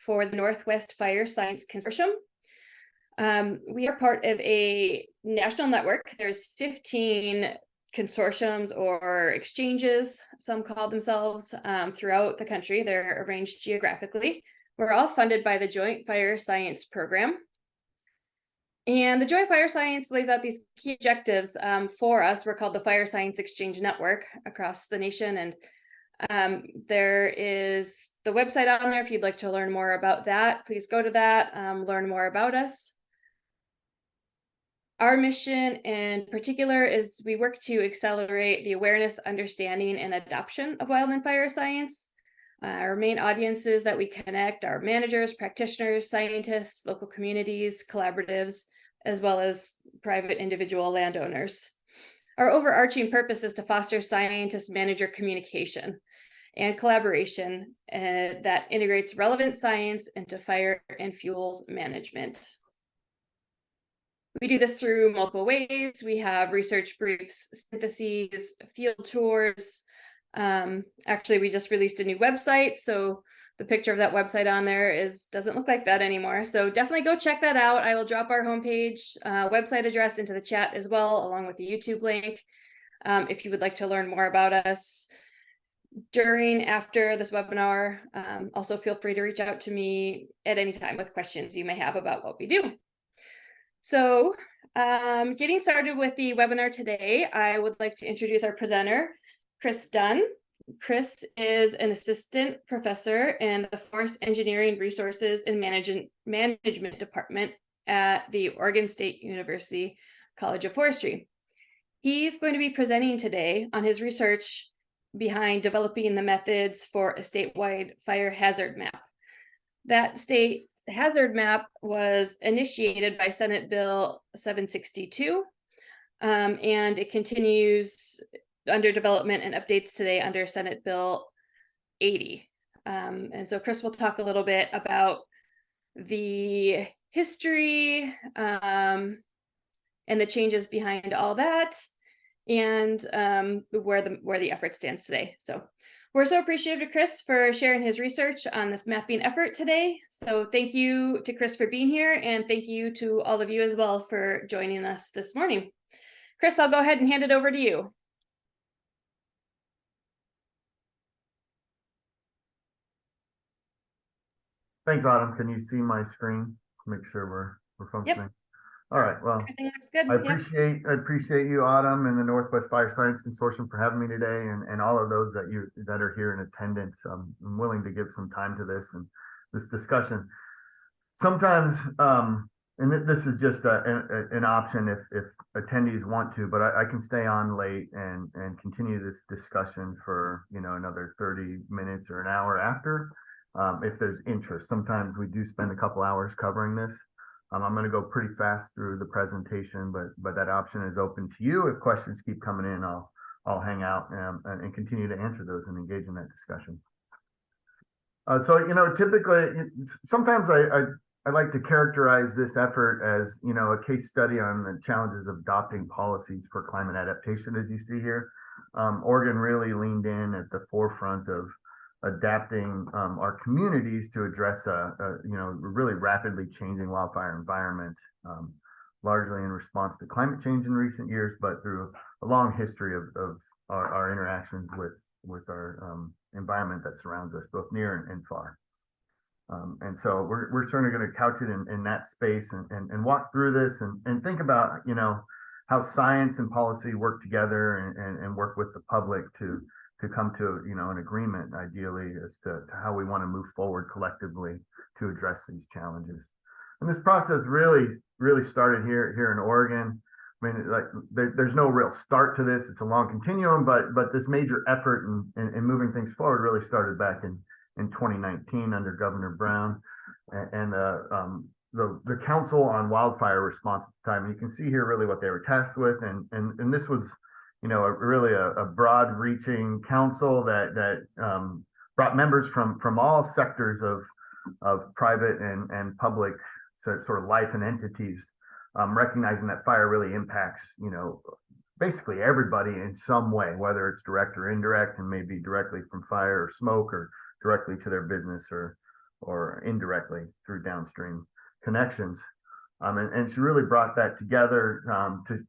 for the Northwest Fire Science Consortium. We are part of a national network. There's 15 consortiums or exchanges, some call themselves, throughout the country. They're arranged geographically. We're all funded by the Joint Fire Science Program. And the Joint Fire Science lays out these key objectives for us. We're called the Fire Science Exchange Network across the nation. And there is the website on there. If you'd like to learn more about that, please go to that, learn more about us. Our mission in particular is we work to accelerate the awareness, understanding, and adoption of wildland fire science. Our main audiences that we connect are managers, practitioners, scientists, local communities, collaboratives, as well as private individual landowners. Our overarching purpose is to foster scientist-manager communication and collaboration that integrates relevant science into fire and fuels management. We do this through multiple ways. We have research briefs, syntheses, field tours. Actually, we just released a new website, so the picture of that website on there doesn't look like that anymore. So definitely go check that out. I will drop our homepage website address into the chat as well, along with the YouTube link. If you would like to learn more about us after this webinar, also feel free to reach out to me at any time with questions you may have about what we do. So getting started with the webinar today, I would like to introduce our presenter, Chris Dunn. Chris is an assistant professor in the Forest Engineering Resources and Management Department at the Oregon State University College of Forestry. He's going to be presenting today on his research behind developing the methods for a statewide fire hazard map. That state hazard map was initiated by Senate Bill 762, and it continues under development and updates today under Senate Bill 80. And so Chris will talk a little bit about the history and the changes behind all that, and where the effort stands today. So we're so appreciative to Chris for sharing his research on this mapping effort today. So thank you to Chris for being here, and thank you to all of you as well for joining us this morning. Chris, I'll go ahead and hand it over to you. Thanks, Autumn. Can you see my screen? Make sure we're functioning. Yep. All right. Well, everything looks good. I appreciate you, Autumn, and the Northwest Fire Science Consortium for having me today, and all of those that are here in attendance. I'm willing to give some time to this and this discussion. Sometimes, and this is just an option if attendees want to, but I can stay on late and continue this discussion for another 30 minutes or an hour after. If there's interest. Sometimes we do spend a couple hours covering this. I'm going to go pretty fast through the presentation, but that option is open to you. If questions keep coming in, I'll hang out and continue to answer those and engage in that discussion. So typically, sometimes I like to characterize this effort as a case study on the challenges of adopting policies for climate adaptation. As you see here, Oregon really leaned in at the forefront of adapting our communities to address a really rapidly changing wildfire environment, largely in response to climate change in recent years, but through a long history of our interactions with our environment that surrounds us, both near and far. And so we're certainly going to couch it in that space and walk through this and think about how science and policy work together and work with the public to come to an agreement, ideally, as to how we want to move forward collectively to address these challenges. And this process really started here in Oregon. I mean, there's no real start to this. It's a long continuum, but this major effort in moving things forward really started back in 2019 under Governor Brown and the Council on Wildfire Response at the time. And you can see here really what they were tasked with, and this was really a broad-reaching council that brought members from all sectors of private and public sort of life and entities, recognizing that fire really impacts basically everybody in some way, whether it's direct or indirect, and maybe directly from fire or smoke or directly to their business or or indirectly through downstream connections. And she really brought that together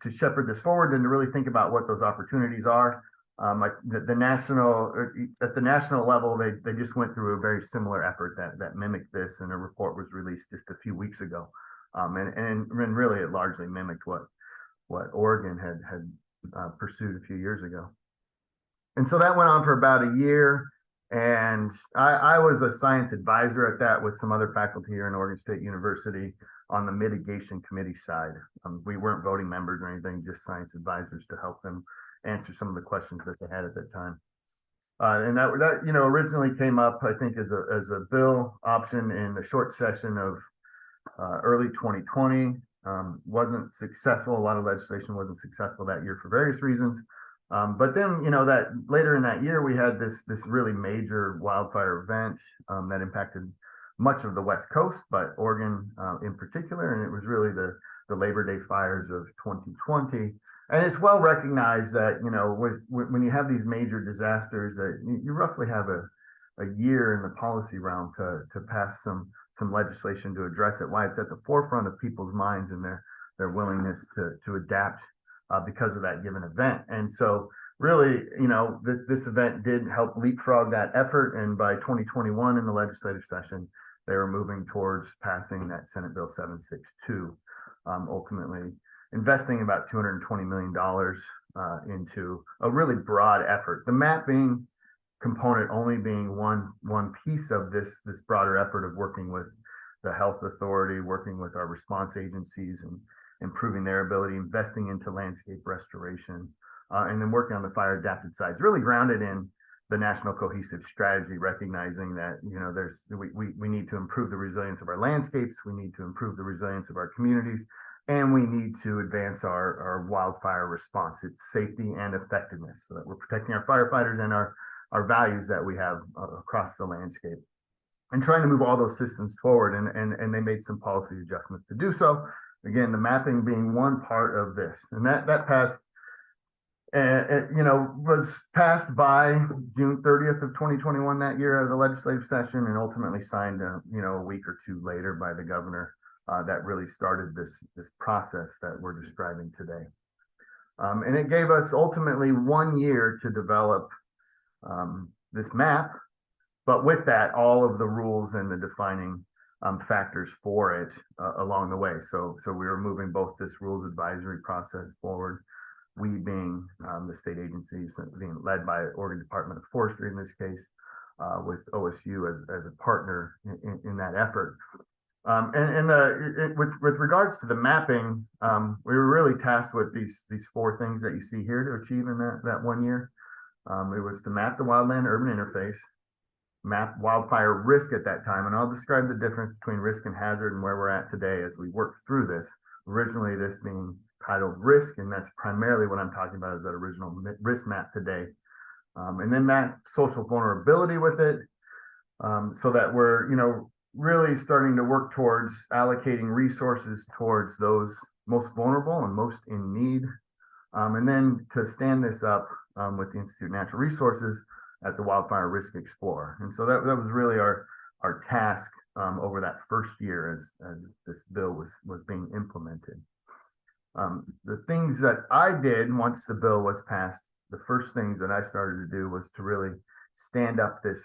to shepherd this forward and to really think about what those opportunities are. Like at the national level, they just went through a very similar effort that mimicked this, and a report was released just a few weeks ago. And really it largely mimicked what Oregon had pursued a few years ago. And so that went on for about a year. And I was a science advisor at that with some other faculty here in Oregon State University on the mitigation committee side. We weren't voting members or anything, just science advisors to help them answer some of the questions that they had at that time. And that originally came up, I think, as a bill option in the short session of early 2020. Wasn't successful. A lot of legislation wasn't successful that year for various reasons. But then, that later in that year, we had this really major wildfire event that impacted much of the West Coast, but Oregon in particular, and it was really the Labor Day fires of 2020. And it's well recognized that, when you have these major disasters, that you roughly have a year in the policy realm to pass some legislation to address it. Why it's at the forefront of people's minds and their willingness to adapt because of that given event. And so really, this event did help leapfrog that effort. And by 2021 in the legislative session, they were moving towards passing that Senate Bill 762, ultimately investing about $220 million into a really broad effort. The mapping component only being one piece of this broader effort of working with the health authority, working with our response agencies and improving their ability, investing into landscape restoration, and then working on the fire adapted sides, really grounded in the national cohesive strategy, recognizing that we need to improve the resilience of our landscapes, we need to improve the resilience of our communities, and we need to advance our wildfire response, its safety and effectiveness, so that we're protecting our firefighters and our values that we have across the landscape, and trying to move all those systems forward. And they made some policy adjustments to do so. Again, the mapping being one part of this, and that passed. Was passed by June 30th of 2021 that year of the legislative session, and ultimately signed a week or two later by the governor. That really started this process that we're describing today. And it gave us ultimately 1 year to develop this map, but with that, all of the rules and the defining factors for it along the way. So we were moving both this rules advisory process forward, we being the state agencies being led by Oregon Department of Forestry in this case, with OSU as a partner in that effort. With regards to the mapping, we were really tasked with these four things that you see here to achieve in that 1 year. It was to map the wildland urban interface, map wildfire risk at that time, and I'll describe the difference between risk and hazard and where we're at today as we work through this. Originally, this being titled risk, and that's primarily what I'm talking about is that original risk map today. And then map social vulnerability with it, so that we're really starting to work towards allocating resources towards those most vulnerable and most in need. And then to stand this up with the Institute of Natural Resources at the Wildfire Risk Explorer. And so that was really our task over that first year as this bill was being implemented. The things that I did once the bill was passed, the first things that I started to do was to really stand up this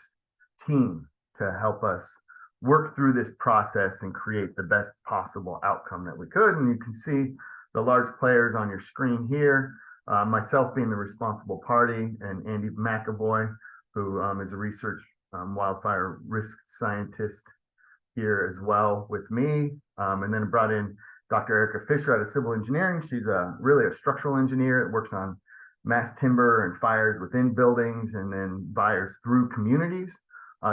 team to help us work through this process and create the best possible outcome that we could. And you can see the large players on your screen here, myself being the responsible party, and Andy McAvoy, who is a research wildfire risk scientist here as well with me. And then brought in Dr. Erica Fisher out of civil engineering. She's really a structural engineer that works on mass timber and fires within buildings and then fires through communities.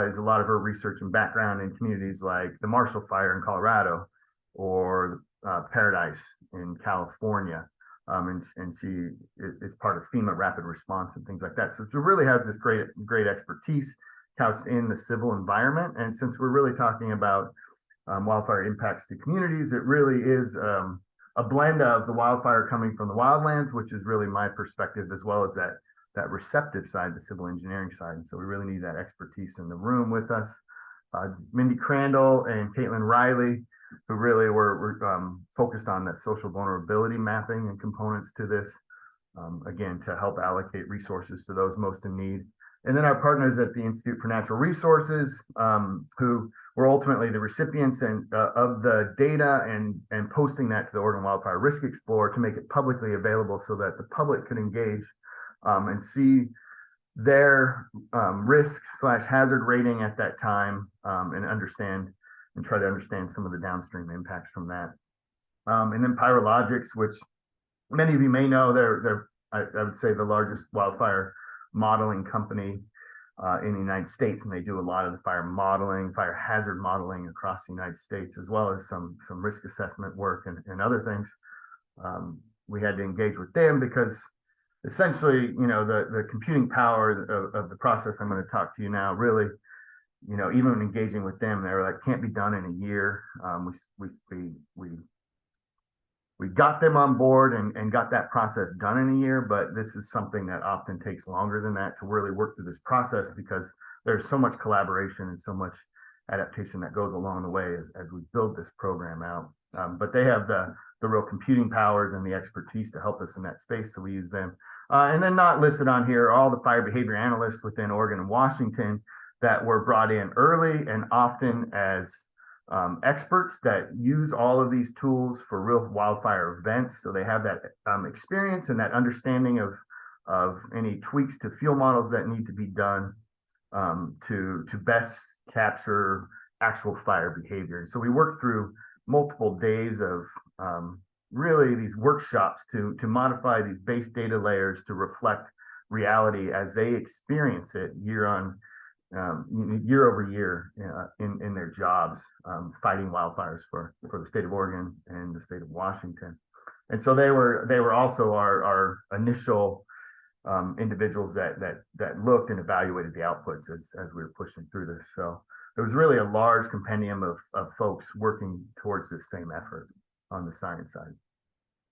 Is a lot of her research and background in communities like the Marshall Fire in Colorado or Paradise in California. And she is part of FEMA rapid response and things like that. So she really has this great expertise couched in the civil environment. And since we're really talking about wildfire impacts to communities, it really is a blend of the wildfire coming from the wildlands, which is really my perspective, as well as that receptive side, the civil engineering side. And so we really need that expertise in the room with us Mindy Crandall and Caitlin Riley, who really were focused on that social vulnerability mapping and components to this, again, to help allocate resources to those most in need. And then our partners at the Institute for Natural Resources, who were ultimately the recipients of the data and posting that to the Oregon Wildfire Risk Explorer to make it publicly available so that the public could engage and see their risk/hazard rating at that time, and try to understand some of the downstream impacts from that. And then Pyrologics, which many of you may know, I would say the largest wildfire modeling company in the United States, and they do a lot of the fire modeling, fire hazard modeling across the United States, as well as some risk assessment work and other things. We had to engage with them because essentially, the computing power of the process I'm going to talk to you now, really, even when engaging with them, they were like, can't be done in a year. We got them on board and got that process done in a year, but this is something that often takes longer than that to really work through this process, because there's so much collaboration and so much adaptation that goes along the way as we build this program out. But they have the real computing powers and the expertise to help us in that space, so we use them. And then not listed on here, all the fire behavior analysts within Oregon and Washington that were brought in early and often as experts that use all of these tools for real wildfire events. So they have that experience and that understanding of any tweaks to fuel models that need to be done to best capture actual fire behavior. So we worked through multiple days of really these workshops to modify these base data layers to reflect reality as they experience it year over year in their jobs, fighting wildfires for the state of Oregon and the state of Washington. And so they were also our initial individuals that looked and evaluated the outputs as we were pushing through this. So there was really a large compendium of folks working towards this same effort on the science side.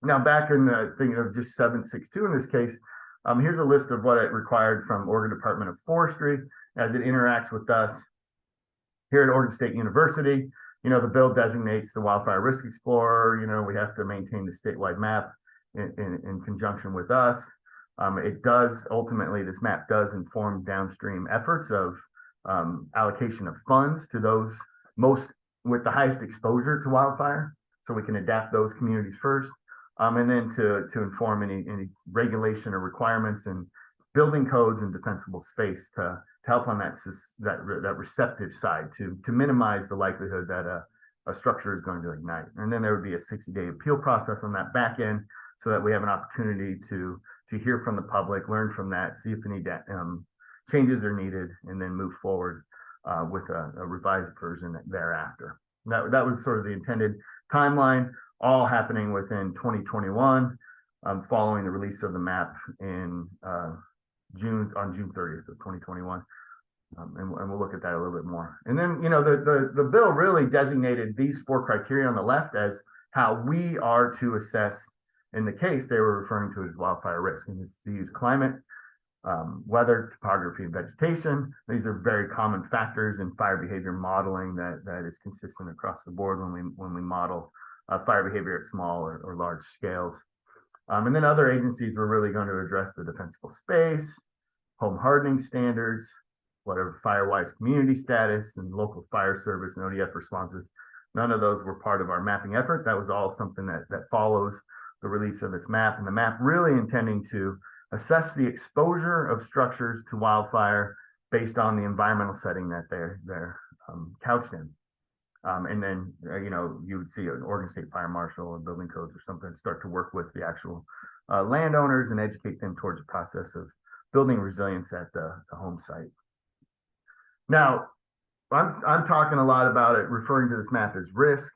Now, back in the thing of just 762 in this case, here's a list of what it required from Oregon Department of Forestry as it interacts with us here at Oregon State University. The bill designates the Wildfire Risk Explorer. We have to maintain the statewide map in conjunction with us. It does, ultimately, this map does inform downstream efforts of allocation of funds to those most with the highest exposure to wildfire, so we can adapt those communities first, and then to inform any regulation or requirements and building codes and defensible space to help on that receptive side to minimize the likelihood that a structure is going to ignite. And then there would be a 60-day appeal process on that back end, so that we have an opportunity to hear from the public, learn from that, see if any changes are needed, and then move forward with a revised version thereafter. That was sort of the intended timeline, all happening within 2021, following the release of the map in June 30th of 2021. And we'll look at that a little bit more. And then, the bill really designated these 4 criteria on the left as how we are to assess, in the case they were referring to as wildfire risk, and it's to use climate, weather, topography, and vegetation. These are very common factors in fire behavior modeling that is consistent across the board when we model fire behavior at small or large scales. And then other agencies were really going to address the defensible space, home hardening standards, whatever fire-wise community status, and local fire service and ODF responses. None of those were part of our mapping effort. That was all something that follows the release of this map, and the map really intending to assess the exposure of structures to wildfire based on the environmental setting that they're couched in. And then, you would see an Oregon State Fire Marshal or building codes or something start to work with the actual landowners and educate them towards the process of building resilience at the home site. Now, I'm talking a lot about it, referring to this map as risk,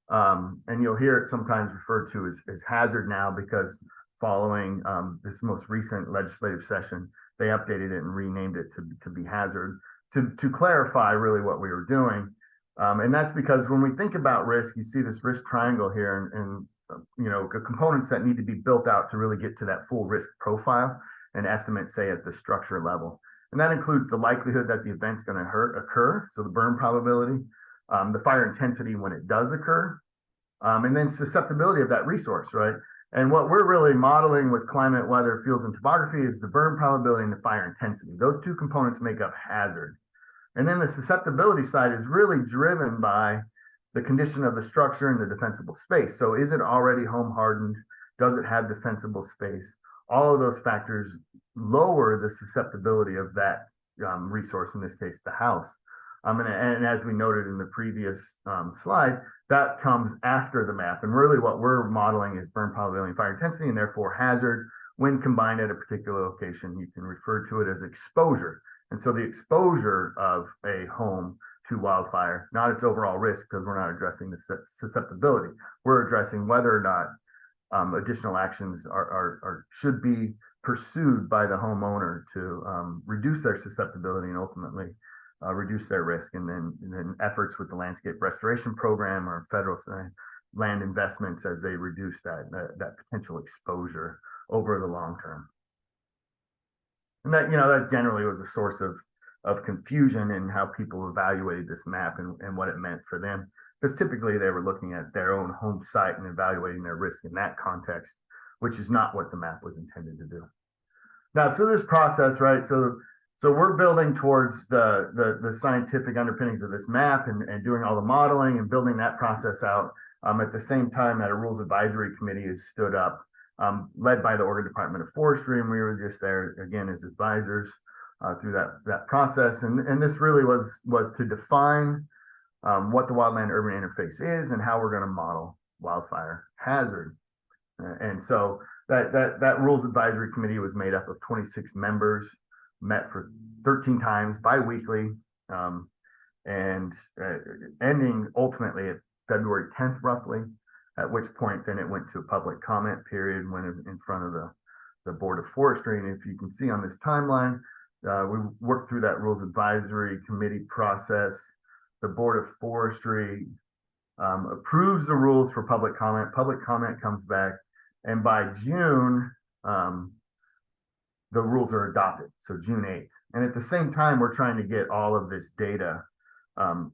and you'll hear it sometimes referred to as hazard now, because following this most recent legislative session, they updated it and renamed it to be hazard to clarify really what we were doing. And that's because when we think about risk, you see this risk triangle here, and components that need to be built out to really get to that full risk profile and estimate, say, at the structure level. And that includes the likelihood that the event's going to occur, so the burn probability, the fire intensity when it does occur, and then susceptibility of that resource, right? And what we're really modeling with climate, weather, fuels, and topography is the burn probability and the fire intensity. Those two components make up hazard. And then the susceptibility side is really driven by the condition of the structure and the defensible space. So is it already home hardened? Does it have defensible space? All of those factors lower the susceptibility of that resource, in this case, the house. And as we noted in the previous slide, that comes after the map. And really what we're modeling is burn probability and fire intensity, and therefore hazard. When combined at a particular location, you can refer to it as exposure. And so the exposure of a home to wildfire, not its overall risk, because we're not addressing the susceptibility. We're addressing whether or not additional actions should be pursued by the homeowner to reduce their susceptibility and ultimately reduce their risk. And then efforts with the landscape restoration program or federal land investments as they reduce that potential exposure over the long term. And that generally was a source of confusion in how people evaluated this map and what it meant for them, because typically they were looking at their own home site and evaluating their risk in that context, which is not what the map was intended to do. Now, so this process, right? So we're building towards the scientific underpinnings of this map and doing all the modeling and building that process out. At the same time that a rules advisory committee is stood up, led by the Oregon Department of Forestry, and we were just there again as advisors through that process. And this really was to define what the wildland urban interface is and how we're going to model wildfire hazard. And so that rules advisory committee was made up of 26 members, met for 13 times bi-weekly, and ending ultimately at February 10th, roughly, at which point then it went to a public comment period, went in front of the Board of Forestry. And if you can see on this timeline, we worked through that rules advisory committee process. The Board of Forestry approves the rules for public comment. Public comment comes back, and by June, the rules are adopted, so June 8th. And at the same time, we're trying to get all of this data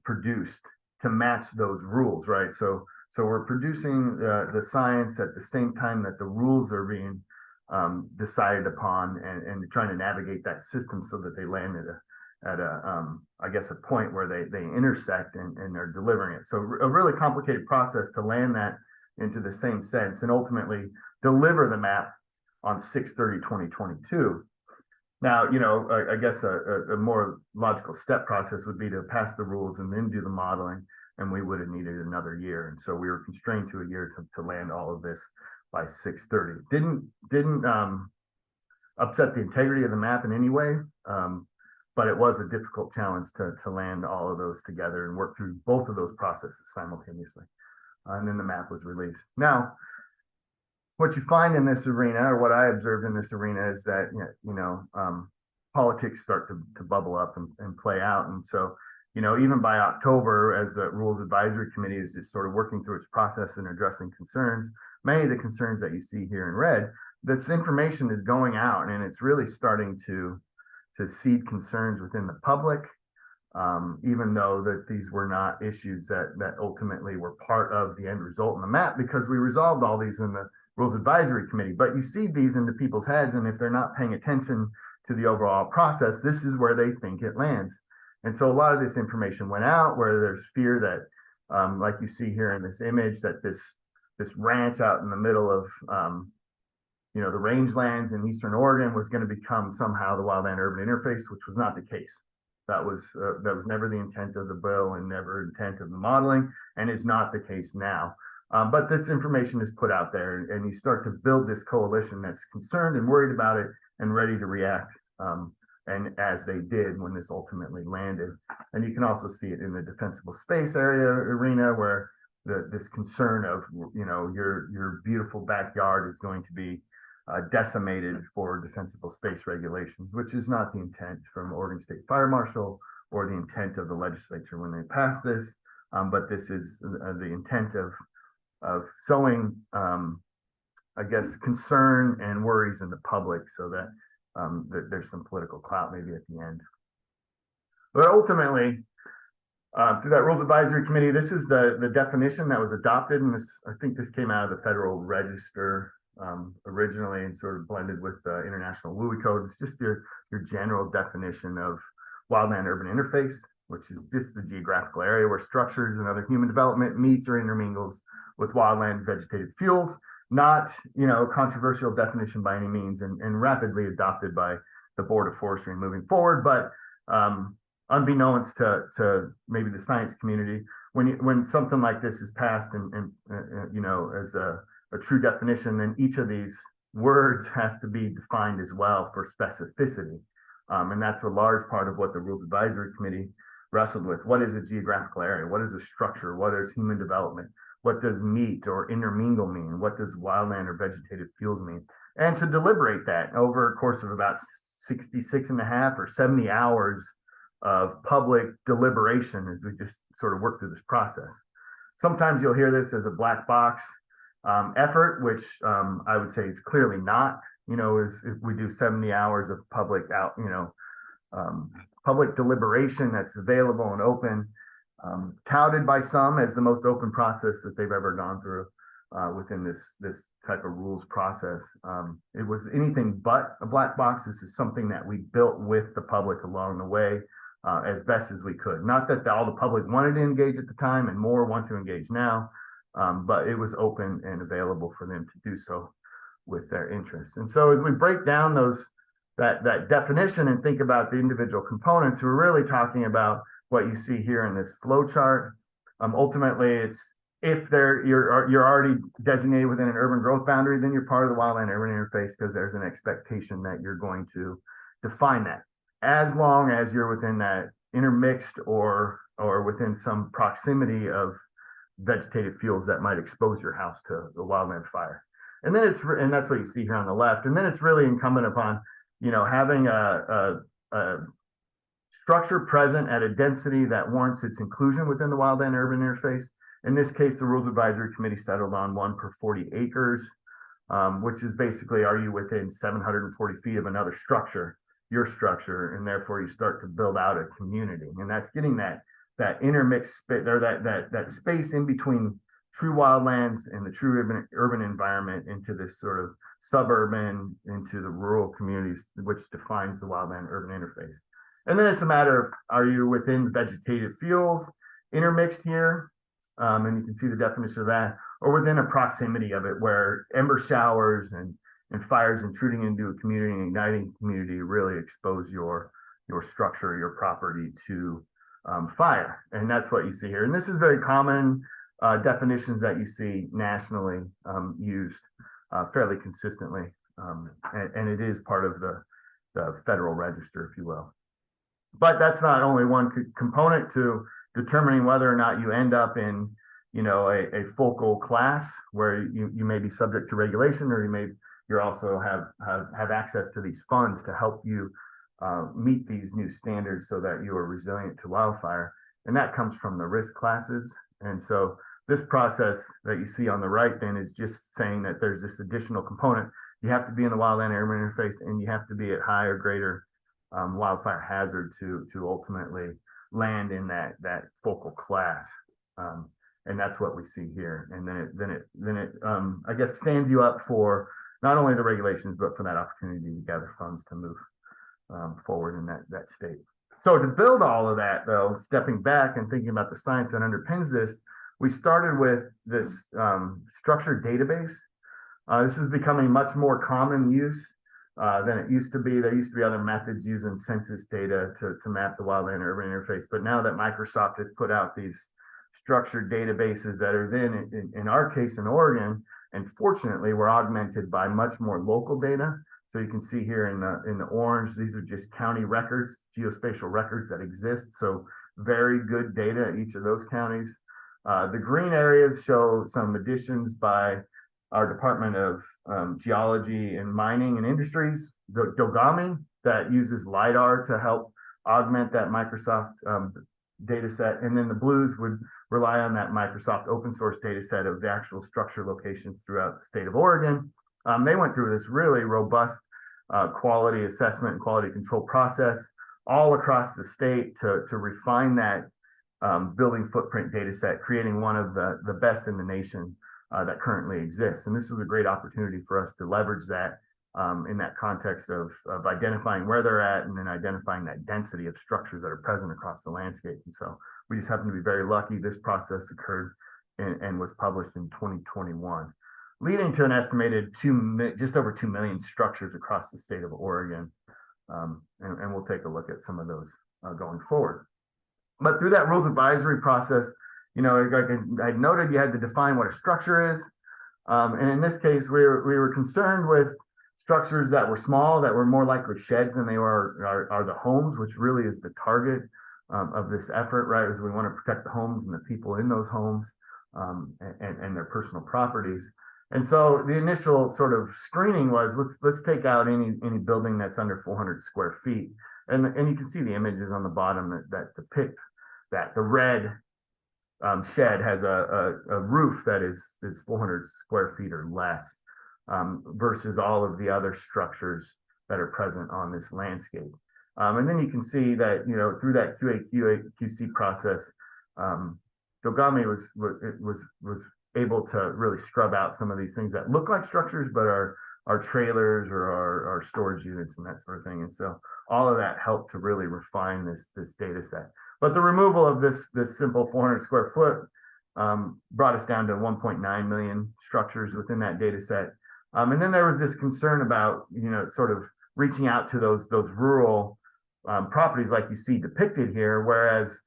produced to match those rules, right? So we're producing the science at the same time that the rules are being decided upon and trying to navigate that system so that they land at I guess, a point where they intersect and they're delivering it. So a really complicated process to land that into the same sense and ultimately deliver the map on 6/30/2022. Now, I guess a more logical step process would be to pass the rules and then do the modeling, and we would have needed another year. And so we were constrained to a year to land all of this by 6/30. Didn't upset the integrity of the map in any way, but it was a difficult challenge to land all of those together and work through both of those processes simultaneously. And then the map was released. Now, what you find in this arena, or what I observed in this arena, is that politics start to bubble up and play out. And so, even by October, as the Rules Advisory Committee is just sort of working through its process and addressing concerns, many of the concerns that you see here in red, this information is going out and it's really starting to seed concerns within the public, even though that these were not issues that ultimately were part of the end result in the map, because we resolved all these in the Rules Advisory Committee. But you see these into people's heads, and if they're not paying attention to the overall process, this is where they think it lands. And so a lot of this information went out where there's fear that, like you see here in this image, that this ranch out in the middle of the rangelands in Eastern Oregon was going to become somehow the wildland urban interface, which was not the case. That was never the intent of the bill and never intent of the modeling, and is not the case now. But this information is put out there, and you start to build this coalition that's concerned and worried about it and ready to react, and as they did when this ultimately landed. And you can also see it in the defensible space area arena, where this concern of your beautiful backyard is going to be decimated for defensible space regulations, which is not the intent from Oregon State Fire Marshal or the intent of the legislature when they passed this. But this is the intent of sowing, I guess, concern and worries in the public, so that there's some political clout maybe at the end. But ultimately, through that Rules Advisory Committee, this is the definition that was adopted, and I think this came out of the Federal Register originally and sort of blended with the International WUI Code. It's just your general definition of wildland-urban interface, which is just the geographical area where structures and other human development meets or intermingles with wildland vegetative fuels. Not, a controversial definition by any means, and rapidly adopted by the Board of Forestry moving forward. But unbeknownst to maybe the science community, when something like this is passed and as a true definition, then each of these words has to be defined as well for specificity. And that's a large part of what the Rules Advisory Committee wrestled with. What is a geographical area? What is a structure? What is human development? What does meet or intermingle mean? What does wildland or vegetative fuels mean? And to deliberate that over a course of about 66 and a half or 70 hours of public deliberation as we just sort of work through this process. Sometimes you'll hear this as a black box effort, which I would say it's clearly not. Is if we do 70 hours of public public deliberation that's available and open, touted by some as the most open process that they've ever gone through within this type of rules process. It was anything but a black box. This is something that we built with the public along the way as best as we could. Not that all the public wanted to engage at the time and more want to engage now, but it was open and available for them to do so with their interests. And so as we break down that definition and think about the individual components, we're really talking about what you see here in this flow chart. Ultimately, it's if you're already designated within an urban growth boundary, then you're part of the wildland urban interface because there's an expectation that you're going to define that. As long as you're within that intermixed or within some proximity of vegetative fuels that might expose your house to the wildland fire. And then and that's what you see here on the left. And then it's really incumbent upon, having a structure present at a density that warrants its inclusion within the wildland urban interface. In this case, the Rules Advisory Committee settled on 1 per 40 acres, which is basically, are you within 740 feet of another structure, your structure, and therefore you start to build out a community. And that's getting that intermixed space, or that space in between true wildlands and the true urban environment into this sort of suburban, into the rural communities, which defines the wildland urban interface. And then it's a matter of, are you within vegetative fuels intermixed here? And you can see the definition of that, or within a proximity of it where ember showers and fires intruding into a community and igniting community really expose your structure, your property to fire. And that's what you see here. And this is very common definitions that you see nationally used fairly consistently. And it is part of the Federal Register, if you will. But that's not only one component to determining whether or not you end up in, a focal class where you may be subject to regulation, or you also have access to these funds to help you meet these new standards so that you are resilient to wildfire. And that comes from the risk classes. And so this process that you see on the right then is just saying that there's this additional component. You have to be in the wildland urban interface, and you have to be at high or greater wildfire hazard to ultimately land in that focal class. And that's what we see here. And then it I guess stands you up for not only the regulations, but for that opportunity to gather funds to move forward in that state. So to build all of that, though, stepping back and thinking about the science that underpins this, we started with this structured database. This is becoming much more common use than it used to be. There used to be other methods using census data to map the wildland urban interface. But now that Microsoft has put out these structured databases that are then, in our case in Oregon, and fortunately, we're augmented by much more local data. So you can see here in the orange, these are just county records, geospatial records that exist. So very good data at each of those counties. The green areas show some additions by our Department of Geology and Mining and Industries, the Dogami, that uses LIDAR to help augment that Microsoft data set. And then the blues would rely on that Microsoft open source data set of the actual structure locations throughout the state of Oregon. They went through this really robust quality assessment and quality control process all across the state to refine that building footprint data set, creating one of the best in the nation that currently exists. And this was a great opportunity for us to leverage that in that context of identifying where they're at and then identifying that density of structures that are present across the landscape. And so we just happen to be very lucky. This process occurred and was published in 2021, leading to an estimated just over 2 million structures across the state of Oregon. And we'll take a look at some of those going forward. But through that rules advisory process, you know, like I noted, you had to define what a structure is. And in this case, we were concerned with structures that were small, that were more likely sheds than they are the homes, which really is the target of this effort, right? Is we want to protect the homes and the people in those homes and their personal properties. And so the initial sort of screening was let's take out any building that's under 400 square feet. And you can see the images on the bottom that depict that. The red shed has a roof that is 400 square feet or less versus all of the other structures that are present on this landscape. And then you can see that, you know, through that QA/QC process, Dogami was able to really scrub out some of these things that look like structures, but are trailers or are storage units and that sort of thing. And so all of that helped to really refine this data set. But the removal of this simple 400 square foot brought us down to 1.9 million structures within that data set. And then there was this concern about, you know, sort of reaching out to those rural properties like you see depicted here, whereas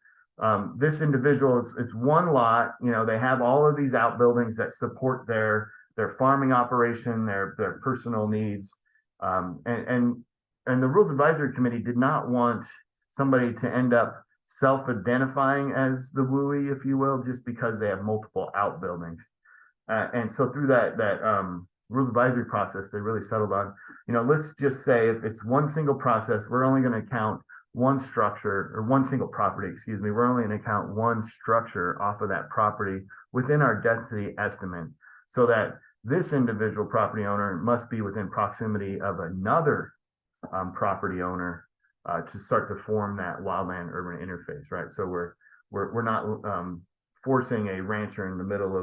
this individual is one lot. You know, they have all of these outbuildings that support their farming operation, their personal needs, and the Rules Advisory Committee did not want somebody to end up self-identifying as the WUI, if you will, just because they have multiple outbuildings. And so through that Rules Advisory process, they really settled on, you know, let's just say if it's one single process, we're only going to count one structure or one single property, excuse me, we're only going to count one structure off of that property within our density estimate, so that this individual property owner must be within proximity of another property owner to start to form that wildland urban interface, right? So we're not forcing a rancher in the middle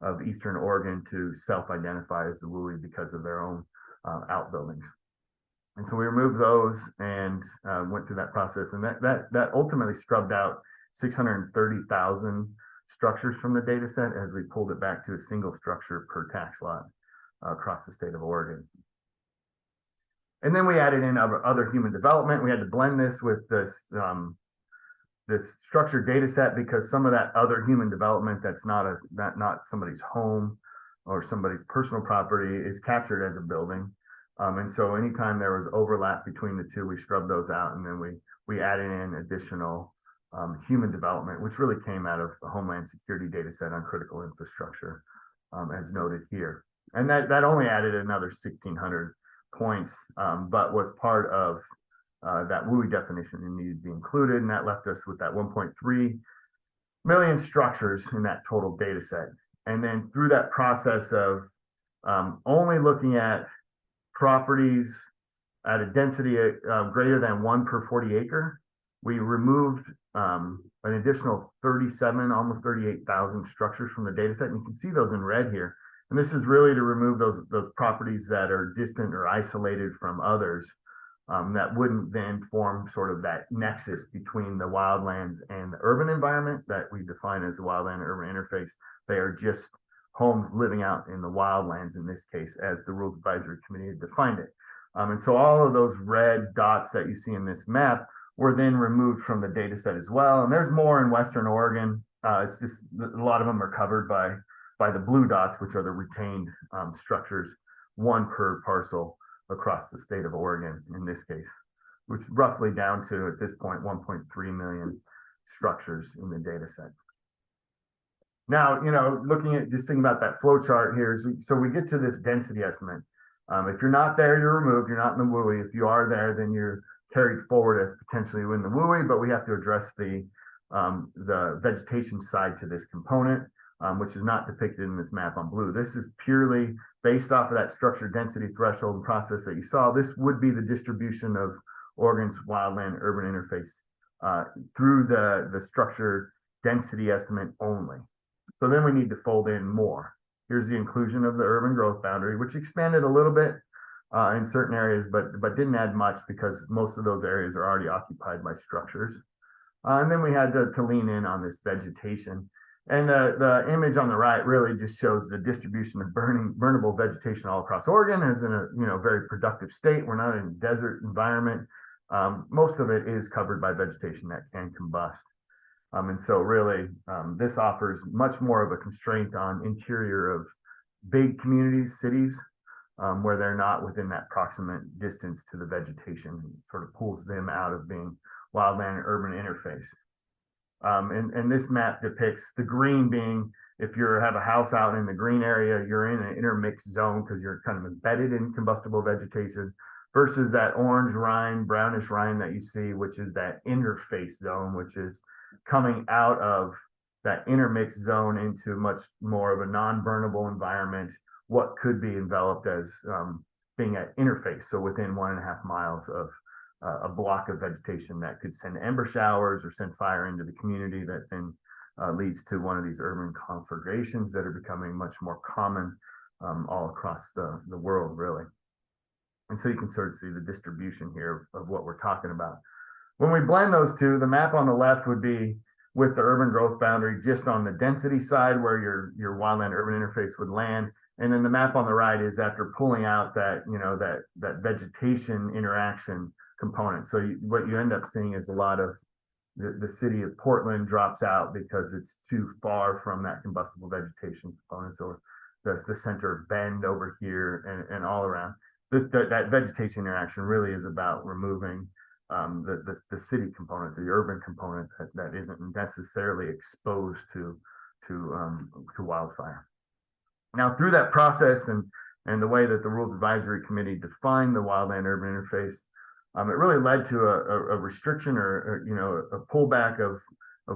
of Eastern Oregon to self-identify as the WUI because of their own outbuildings. And so we removed those and went through that process, and that ultimately scrubbed out 630,000 structures from the data set as we pulled it back to a single structure per tax lot across the state of Oregon. And then we added in other human development. We had to blend this with this structured data set because some of that other human development that's not somebody's home or somebody's personal property is captured as a building. And so anytime there was overlap between the two, we scrubbed those out, and then we added in additional human development, which really came out of the Homeland Security data set on critical infrastructure, as noted here. And that only added another 1,600 points, but was part of that WUI definition and needed to be included. And that left us with that 1.3 million structures in that total data set. And then through that process of only looking at properties at a density greater than 1 per 40 acre, we removed an additional 37, almost 38,000 structures from the data set. And you can see those in red here. And this is really to remove those properties that are distant or isolated from others that wouldn't then form sort of that nexus between the wildlands and the urban environment that we define as the wildland urban interface. They are just homes living out in the wildlands in this case, as the Rules Advisory Committee had defined it. And so all of those red dots that you see in this map were then removed from the data set as well. And there's more in Western Oregon. It's just a lot of them are covered by the blue dots, which are the retained structures, 1 per parcel across the state of Oregon in this case, which is roughly down to, at this point, 1.3 million structures in the data set. Now, you know, looking at just thinking about that flow chart here, so we get to this density estimate. If you're not there, you're removed. You're not in the WUI. If you are there, then you're carried forward as potentially in the WUI, but we have to address the vegetation side to this component. which is not depicted in this map on blue. This is purely based off of that structure density threshold and process that you saw. This would be the distribution of Oregon's wildland urban interface through the structure density estimate only. So then we need to fold in more. Here's the inclusion of the urban growth boundary, which expanded a little bit in certain areas, but didn't add much because most of those areas are already occupied by structures. And then we had to lean in on this vegetation. And the image on the right really just shows the distribution of burnable vegetation all across Oregon as in a very productive state. We're not in a desert environment. Most of it is covered by vegetation that can combust. And so really, this offers much more of a constraint on interior of big communities, cities, where they're not within that proximate distance to the vegetation. It sort of pulls them out of being wildland urban interface. And this map depicts the green being, if you have a house out in the green area, you're in an intermixed zone because you're kind of embedded in combustible vegetation, versus that orange rind, brownish rind that you see, which is that interface zone, which is coming out of that intermixed zone into much more of a non-burnable environment, what could be enveloped as being at interface, so within 1.5 miles of a block of vegetation that could send ember showers or send fire into the community that then leads to one of these urban conflagrations that are becoming much more common all across the world, really. And so you can sort of see the distribution here of what we're talking about. When we blend those two, the map on the left would be with the urban growth boundary just on the density side where your wildland urban interface would land. And then the map on the right is after pulling out that, that vegetation interaction component. So what you end up seeing is a lot of the city of Portland drops out because it's too far from that combustible vegetation component. So that's the center of Bend over here and all around. That vegetation interaction really is about removing the city component, the urban component that isn't necessarily exposed to wildfire. Now, through that process and the way that the Rules Advisory Committee defined the wildland urban interface, it really led to a restriction or a pullback of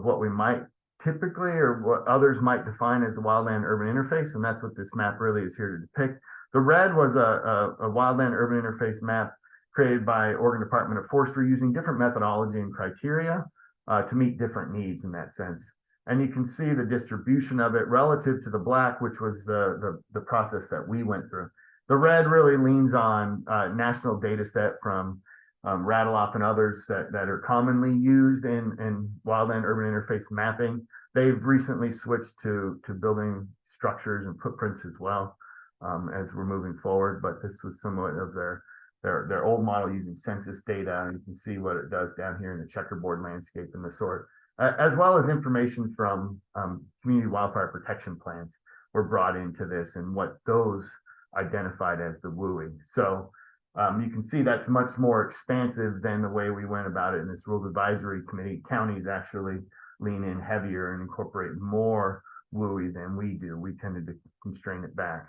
what we might typically or what others might define as the wildland urban interface, and that's what this map really is here to depict. The red was a wildland urban interface map created by Oregon Department of Forestry using different methodology and criteria to meet different needs in that sense. And you can see the distribution of it relative to the black, which was the process that we went through. The red really leans on national data set from Rattleoff and others that are commonly used in wildland urban interface mapping. They've recently switched to building structures and footprints as well as we're moving forward, but this was somewhat of their old model using census data. And you can see what it does down here in the checkerboard landscape and the sort, as well as information from community wildfire protection plans were brought into this and what those identified as the WUI. So you can see that's much more expansive than the way we went about it in this Rules Advisory Committee. Counties actually lean in heavier and incorporate more WUI than we do. We tended to constrain it back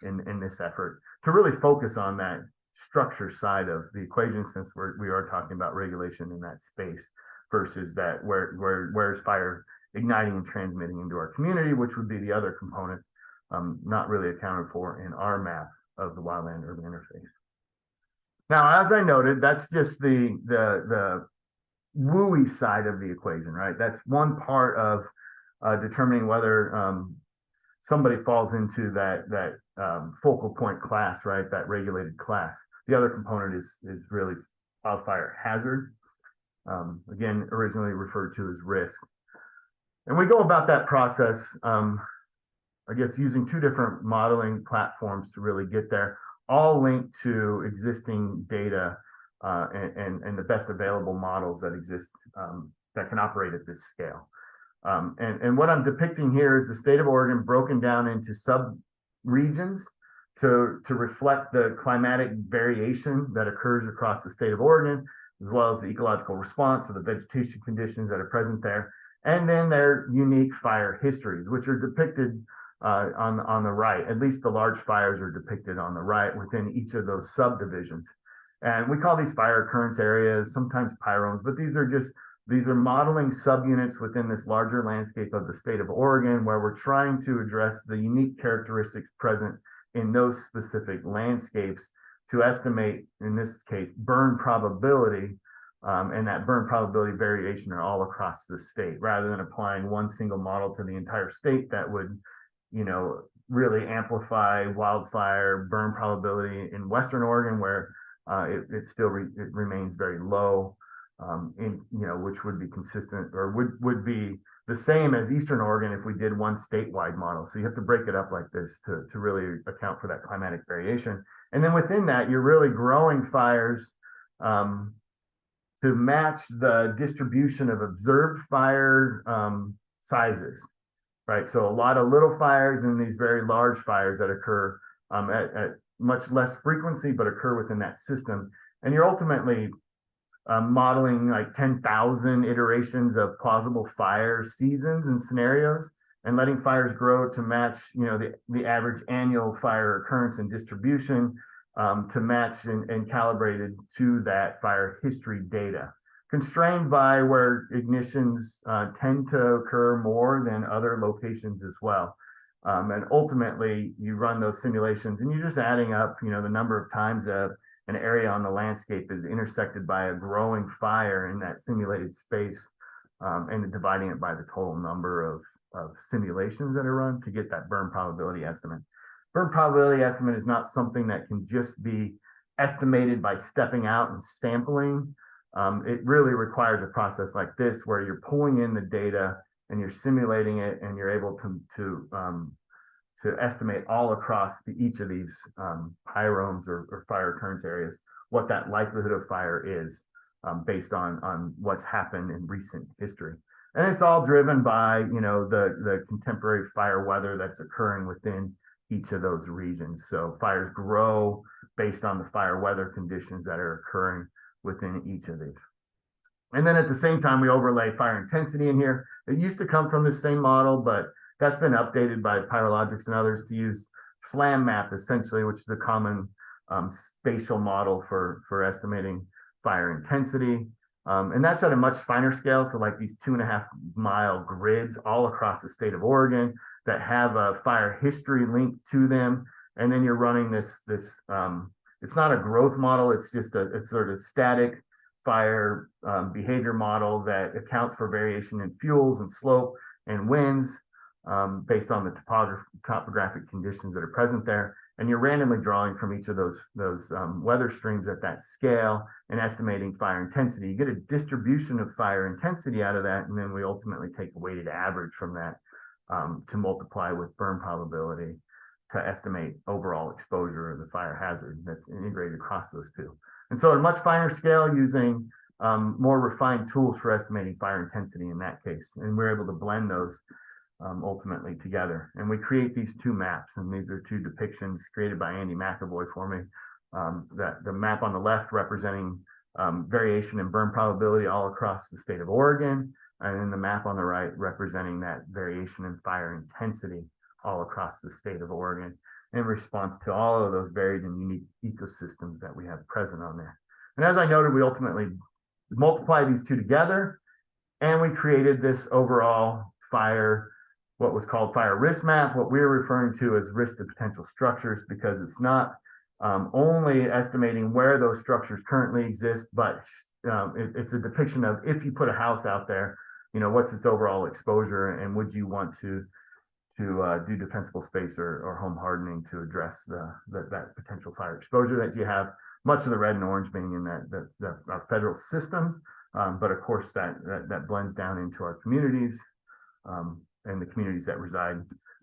in this effort to really focus on that structure side of the equation, since we are talking about regulation in that space versus that where's fire igniting and transmitting into our community, which would be the other component not really accounted for in our map of the wildland urban interface. Now, as I noted, that's just the WUI side of the equation, right? That's one part of determining whether somebody falls into that focal point class, right? That regulated class. The other component is really wildfire hazard, again, originally referred to as risk. And we go about that process, I guess, using two different modeling platforms to really get there, all linked to existing data and the best available models that exist that can operate at this scale. And what I'm depicting here is the state of Oregon broken down into sub-regions to reflect the climatic variation that occurs across the state of Oregon, as well as the ecological response to the vegetation conditions that are present there, and then their unique fire histories, which are depicted on the right. At least the large fires are depicted on the right within each of those subdivisions. And we call these fire occurrence areas, sometimes pyromes, but these are just These are modeling subunits within this larger landscape of the state of Oregon, where we're trying to address the unique characteristics present in those specific landscapes to estimate, in this case, burn probability, and that burn probability variation are all across the state, rather than applying one single model to the entire state that would, really amplify wildfire burn probability in Western Oregon, where it still remains very low, which would be consistent, or would be the same as Eastern Oregon if we did one statewide model. So you have to break it up like this to really account for that climatic variation. And then within that, you're really growing fires to match the distribution of observed fire sizes, right? So a lot of little fires and these very large fires that occur at much less frequency, but occur within that system. And you're ultimately modeling like 10,000 iterations of plausible fire seasons and scenarios, and letting fires grow to match, the average annual fire occurrence and distribution to match and calibrated to that fire history data, constrained by where ignitions tend to occur more than other locations as well. And ultimately, you run those simulations, and you're just adding up, the number of times an area on the landscape is intersected by a growing fire in that simulated space, and dividing it by the total number of simulations that are run to get that burn probability estimate. Burn probability estimate is not something that can just be estimated by stepping out and sampling. It really requires a process like this, where you're pulling in the data and you're simulating it, and you're able to estimate all across each of these pyromes or fire occurrence areas what that likelihood of fire is, based on what's happened in recent history. And it's all driven by the contemporary fire weather that's occurring within each of those regions. So fires grow based on the fire weather conditions that are occurring within each of these. And then at the same time, we overlay fire intensity in here. It used to come from the same model, but that's been updated by Pyrologics and others to use FLAM map, essentially, which is a common spatial model for estimating fire intensity. And that's at a much finer scale. So like these 2.5 mile grids all across the state of Oregon that have a fire history linked to them. And then you're running this it's not a growth model. It's just it's sort of static fire behavior model that accounts for variation in fuels and slope and winds, based on the topographic conditions that are present there. And you're randomly drawing from each of those weather streams at that scale and estimating fire intensity. You get a distribution of fire intensity out of that, and then we ultimately take a weighted average from that to multiply with burn probability to estimate overall exposure of the fire hazard that's integrated across those two. And so at a much finer scale, using more refined tools for estimating fire intensity in that case. And we're able to blend those ultimately together. And we create these two maps, and these are two depictions created by Andy McAvoy for me. That the map on the left representing variation in burn probability all across the state of Oregon, and then the map on the right representing that variation in fire intensity all across the state of Oregon in response to all of those varied and unique ecosystems that we have present on there. And as I noted, we ultimately multiply these two together, and we created this overall fire, what was called fire risk map, what we're referring to as risk to potential structures, because it's not only estimating where those structures currently exist, but it's a depiction of, if you put a house out there, what's its overall exposure, and would you want to do defensible space or home hardening to address that potential fire exposure that you have. Much of the red and orange being in our federal system, but of course that blends down into our communities and the communities that reside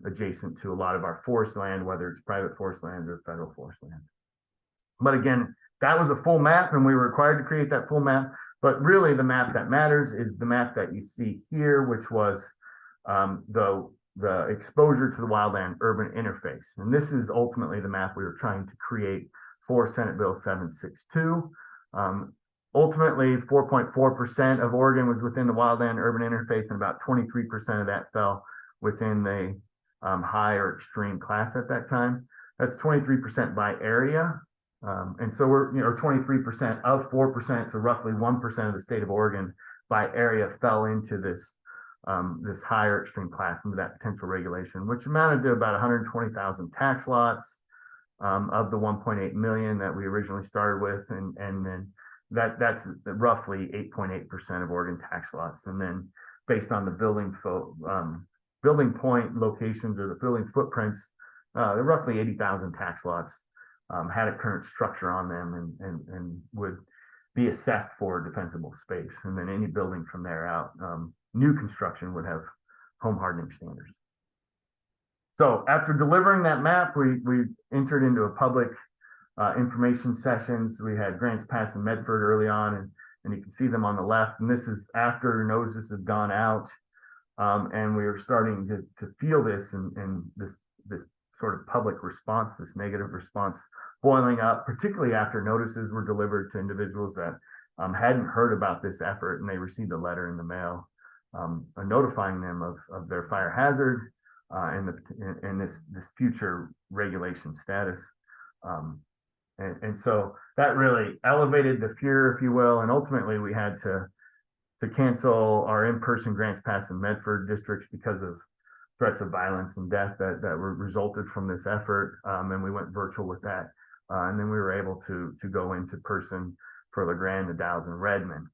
adjacent to a lot of our forest land, whether it's private forest land or federal forest land. But again, that was a full map, and we were required to create that full map. But really, the map that matters is the map that you see here, which was the exposure to the wildland urban interface. And this is ultimately the map we were trying to create for Senate Bill 762. Ultimately, 4.4% of Oregon was within the wildland urban interface, and about 23% of that fell within the high or extreme class at that time. That's 23% by area. And so we're, 23% of 4%, so roughly 1% of the state of Oregon by area fell into this this higher extreme class, into that potential regulation, which amounted to about 120,000 tax lots of the 1.8 million that we originally started with, and then that's roughly 8.8% of Oregon tax lots. And then based on the building point locations or the building footprints, there are roughly 80,000 tax lots had a current structure on them and would be assessed for defensible space. And then any building from there out, new construction would have home hardening standards. So after delivering that map, we entered into a public information sessions. We had Grants Pass and Medford early on, and you can see them on the left. And this is after notices had gone out, and we were starting to feel this and this sort of public response, this negative response boiling up, particularly after notices were delivered to individuals that hadn't heard about this effort, and they received a letter in the mail notifying them of their fire hazard and this future regulation status. And so that really elevated the fear, if you will, and ultimately we had to cancel our in-person Grants Pass and Medford districts because of threats of violence and death that were resulted from this effort, and we went virtual with that. And then we were able to go into person for LeGrand, the Dalles, and Redmond.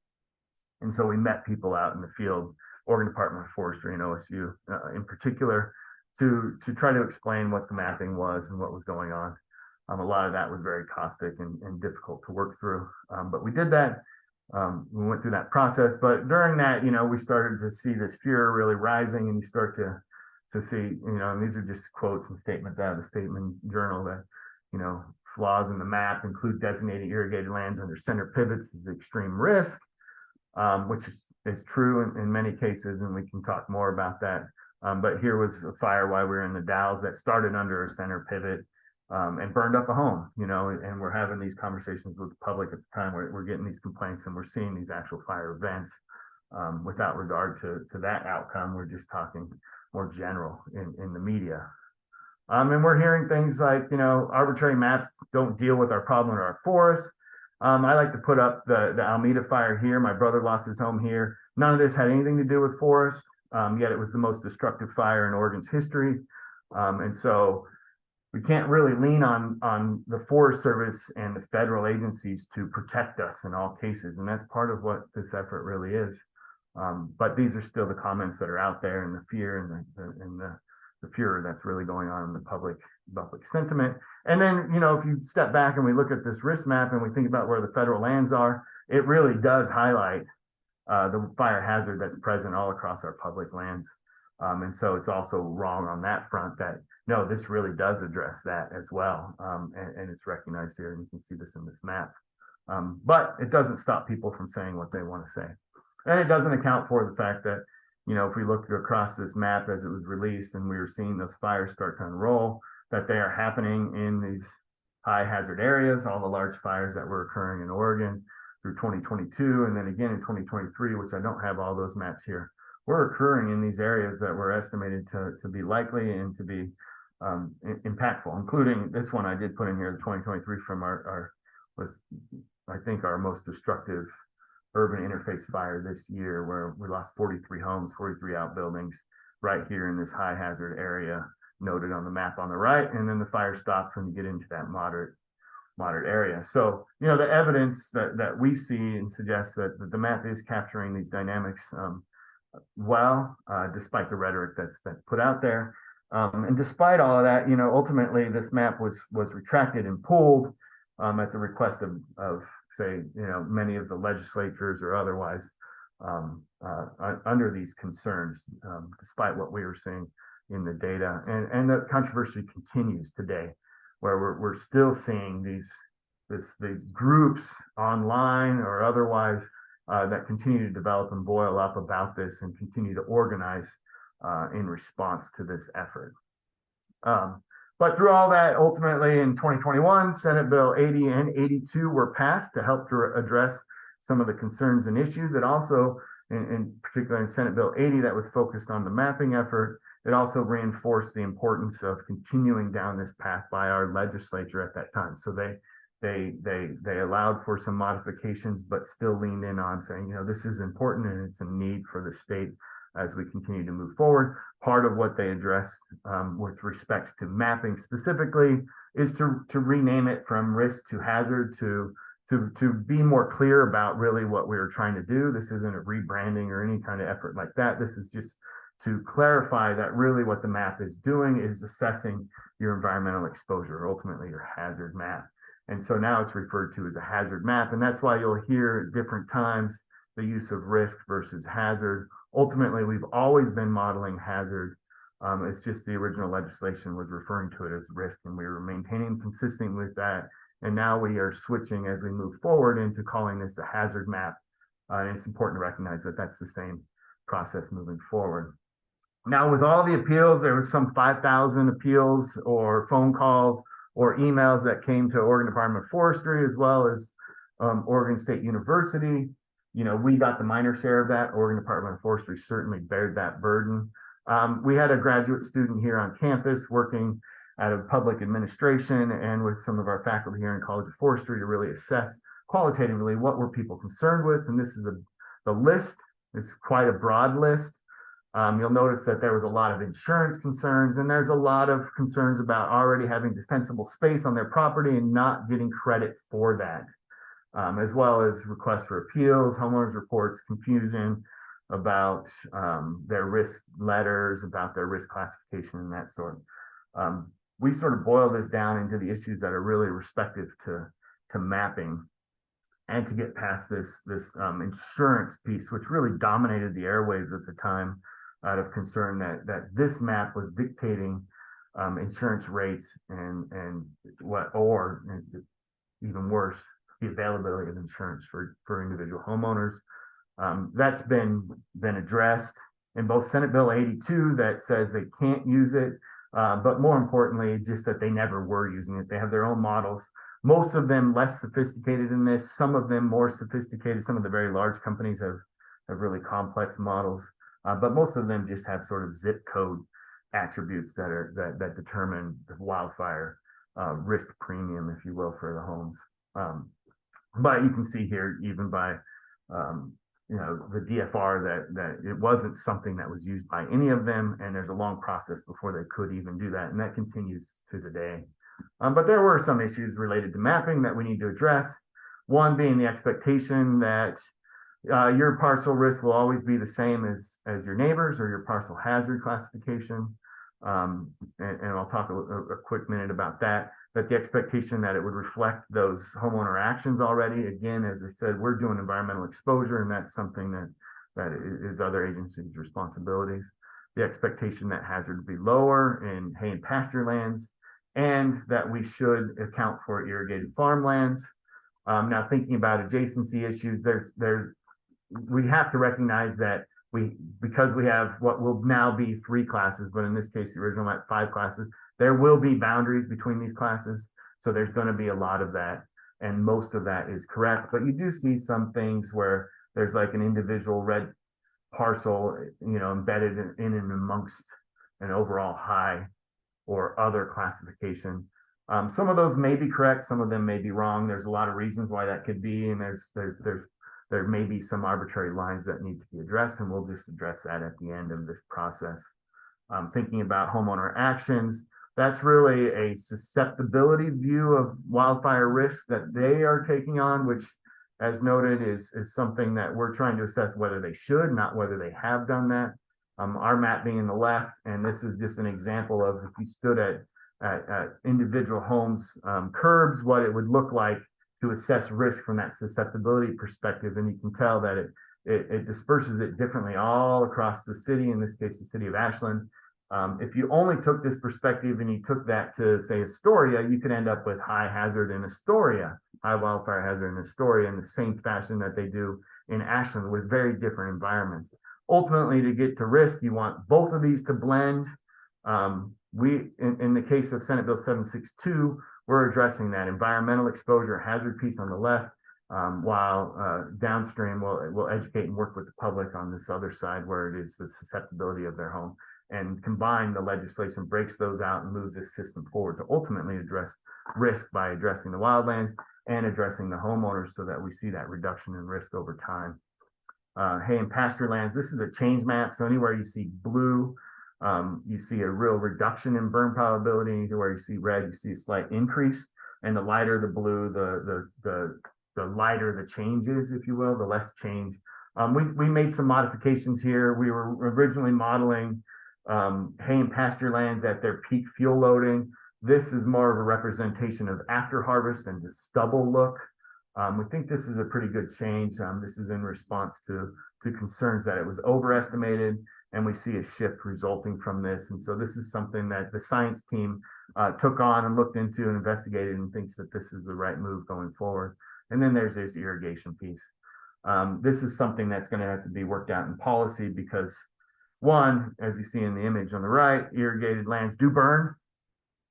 And so we met people out in the field, Oregon Department of Forestry and OSU in particular, to try to explain what the mapping was and what was going on. A lot of that was very caustic and difficult to work through, but we did that. We went through that process, but during that, we started to see this fear really rising, and you start to see, and these are just quotes and statements out of the Statement Journal that, flaws in the map include designated irrigated lands under center pivots as extreme risk, which is true in many cases, and we can talk more about that. But here was a fire while we were in the Dalles that started under a center pivot and burned up a home, and we're having these conversations with the public at the time where we're getting these complaints and we're seeing these actual fire events without regard to that outcome. We're just talking more general in the media. And we're hearing things like, arbitrary maps don't deal with our problem in our forests. I like to put up the Alameda fire here. My brother lost his home here. None of this had anything to do with forest, yet it was the most destructive fire in Oregon's history. And so we can't really lean on the Forest Service and the federal agencies to protect us in all cases. And that's part of what this effort really is. But these are still the comments that are out there, and the fear and the furor that's really going on in the public sentiment. And then, if you step back and we look at this risk map and we think about where the federal lands are, it really does highlight the fire hazard that's present all across our public lands. And so it's also wrong on that front that, no, this really does address that as well. And it's recognized here, and you can see this in this map. But it doesn't stop people from saying what they want to say. And it doesn't account for the fact that, if we look across this map as it was released and we were seeing those fires start to unroll, that they are happening in these high hazard areas, all the large fires that were occurring in Oregon through 2022, and then again in 2023, which I don't have all those maps here, were occurring in these areas that were estimated to be likely and to be impactful, including this one I did put in here, the 2023 from was, I think, our most destructive urban interface fire this year, where we lost 43 homes, 43 outbuildings right here in this high hazard area noted on the map on the right. And then the fire stops when you get into that moderate area. So, the evidence that we see and suggests that the map is capturing these dynamics well, despite the rhetoric that's put out there. And despite all of that, ultimately this map was retracted and pulled at the request of say, many of the legislatures or otherwise under these concerns, despite what we were seeing in the data. And the controversy continues today, where we're still seeing these groups online or otherwise that continue to develop and boil up about this and continue to organize in response to this effort. But through all that, ultimately in 2021, Senate Bill 80 and 82 were passed to help to address some of the concerns and issues. That also, in particular in Senate Bill 80, that was focused on the mapping effort. It also reinforced the importance of continuing down this path by our legislature at that time. So they allowed for some modifications, but still leaned in on saying, you know, this is important and it's a need for the state as we continue to move forward. Part of what they addressed with respects to mapping specifically is to rename it from risk to hazard to be more clear about really what we were trying to do. This isn't a rebranding or any kind of effort like that. This is just to clarify that really what the map is doing is assessing your environmental exposure, ultimately your hazard map. And so now it's referred to as a hazard map. And that's why you'll hear at different times the use of risk versus hazard. Ultimately, we've always been modeling hazard. It's just the original legislation was referring to it as risk, and we were maintaining consistent with that. And now we are switching as we move forward into calling this a hazard map. And it's important to recognize that that's the same process moving forward. Now, with all the appeals, there was some 5,000 appeals or phone calls or emails that came to Oregon Department of Forestry, as well as Oregon State University. You know, we got the minor share of that. Oregon Department of Forestry certainly bared that burden. We had a graduate student here on campus working out of public administration and with some of our faculty here in College of Forestry to really assess qualitatively what were people concerned with. And this is the list. It's quite a broad list. You'll notice that there was a lot of insurance concerns, and there's a lot of concerns about already having defensible space on their property and not getting credit for that, as well as requests for appeals, homeowners reports, confusion about their risk letters, about their risk classification and that sort. We sort of boil this down into the issues that are really respective to mapping and to get past this insurance piece, which really dominated the airwaves at the time, out of concern that this map was dictating insurance rates and even worse, the availability of insurance for individual homeowners. That's been addressed in both Senate Bill 82 that says they can't use it, but more importantly, just that they never were using it. They have their own models, most of them less sophisticated in this, some of them more sophisticated. Some of the very large companies have really complex models. But most of them just have sort of zip code attributes that determine the wildfire risk premium, if you will, for the homes. But you can see here, even by you know, the DFR, that it wasn't something that was used by any of them, and there's a long process before they could even do that, and that continues to today. But there were some issues related to mapping that we need to address. One being the expectation that your parcel risk will always be the same as your neighbors, or your parcel hazard classification. And I'll talk a quick minute about that. But the expectation that it would reflect those homeowner actions already. Again, as I said, we're doing environmental exposure, and that's something that is other agencies' responsibilities. The expectation that hazard would be lower in hay and pasture lands, and that we should account for irrigated farmlands. Now, thinking about adjacency issues, we have to recognize that because we have what will now be 3 classes, but in this case, the original map 5 classes, there will be boundaries between these classes. So there's going to be a lot of that, and most of that is correct. But you do see some things where there's like an individual red parcel, you know, embedded in and amongst an overall high or other classification. Some of those may be correct, some of them may be wrong. There's a lot of reasons why that could be, and there may be some arbitrary lines that need to be addressed, and we'll just address that at the end of this process. Thinking about homeowner actions, that's really a susceptibility view of wildfire risk that they are taking on, which, as noted, is something that we're trying to assess whether they should, not whether they have done that. Our map being in the left, and this is just an example of if you stood at individual homes' curbs, what it would look like to assess risk from that susceptibility perspective. And you can tell that it disperses it differently all across the city, in this case, the city of Ashland. If you only took this perspective and you took that to, say, Astoria, you could end up with high hazard in Astoria, high wildfire hazard in Astoria, in the same fashion that they do in Ashland, with very different environments. Ultimately, to get to risk, you want both of these to blend. In the case of Senate Bill 762, we're addressing that environmental exposure hazard piece on the left, while downstream we'll educate and work with the public on this other side, where it is the susceptibility of their home. and combined, the legislation breaks those out and moves this system forward to ultimately address risk by addressing the wildlands and addressing the homeowners so that we see that reduction in risk over time. Hay and pasture lands, this is a change map. So anywhere you see blue, you see a real reduction in burn probability. Anywhere you see red, you see a slight increase. And the lighter the blue, the lighter the changes, if you will, the less change. We made some modifications here. We were originally modeling hay and pasture lands at their peak fuel loading. This is more of a representation of after harvest and the stubble look. We think this is a pretty good change. This is in response to concerns that it was overestimated, and we see a shift resulting from this. And so this is something that the science team took on and looked into and investigated and thinks that this is the right move going forward. And then there's this irrigation piece. This is something that's going to have to be worked out in policy because, one, as you see in the image on the right, irrigated lands do burn.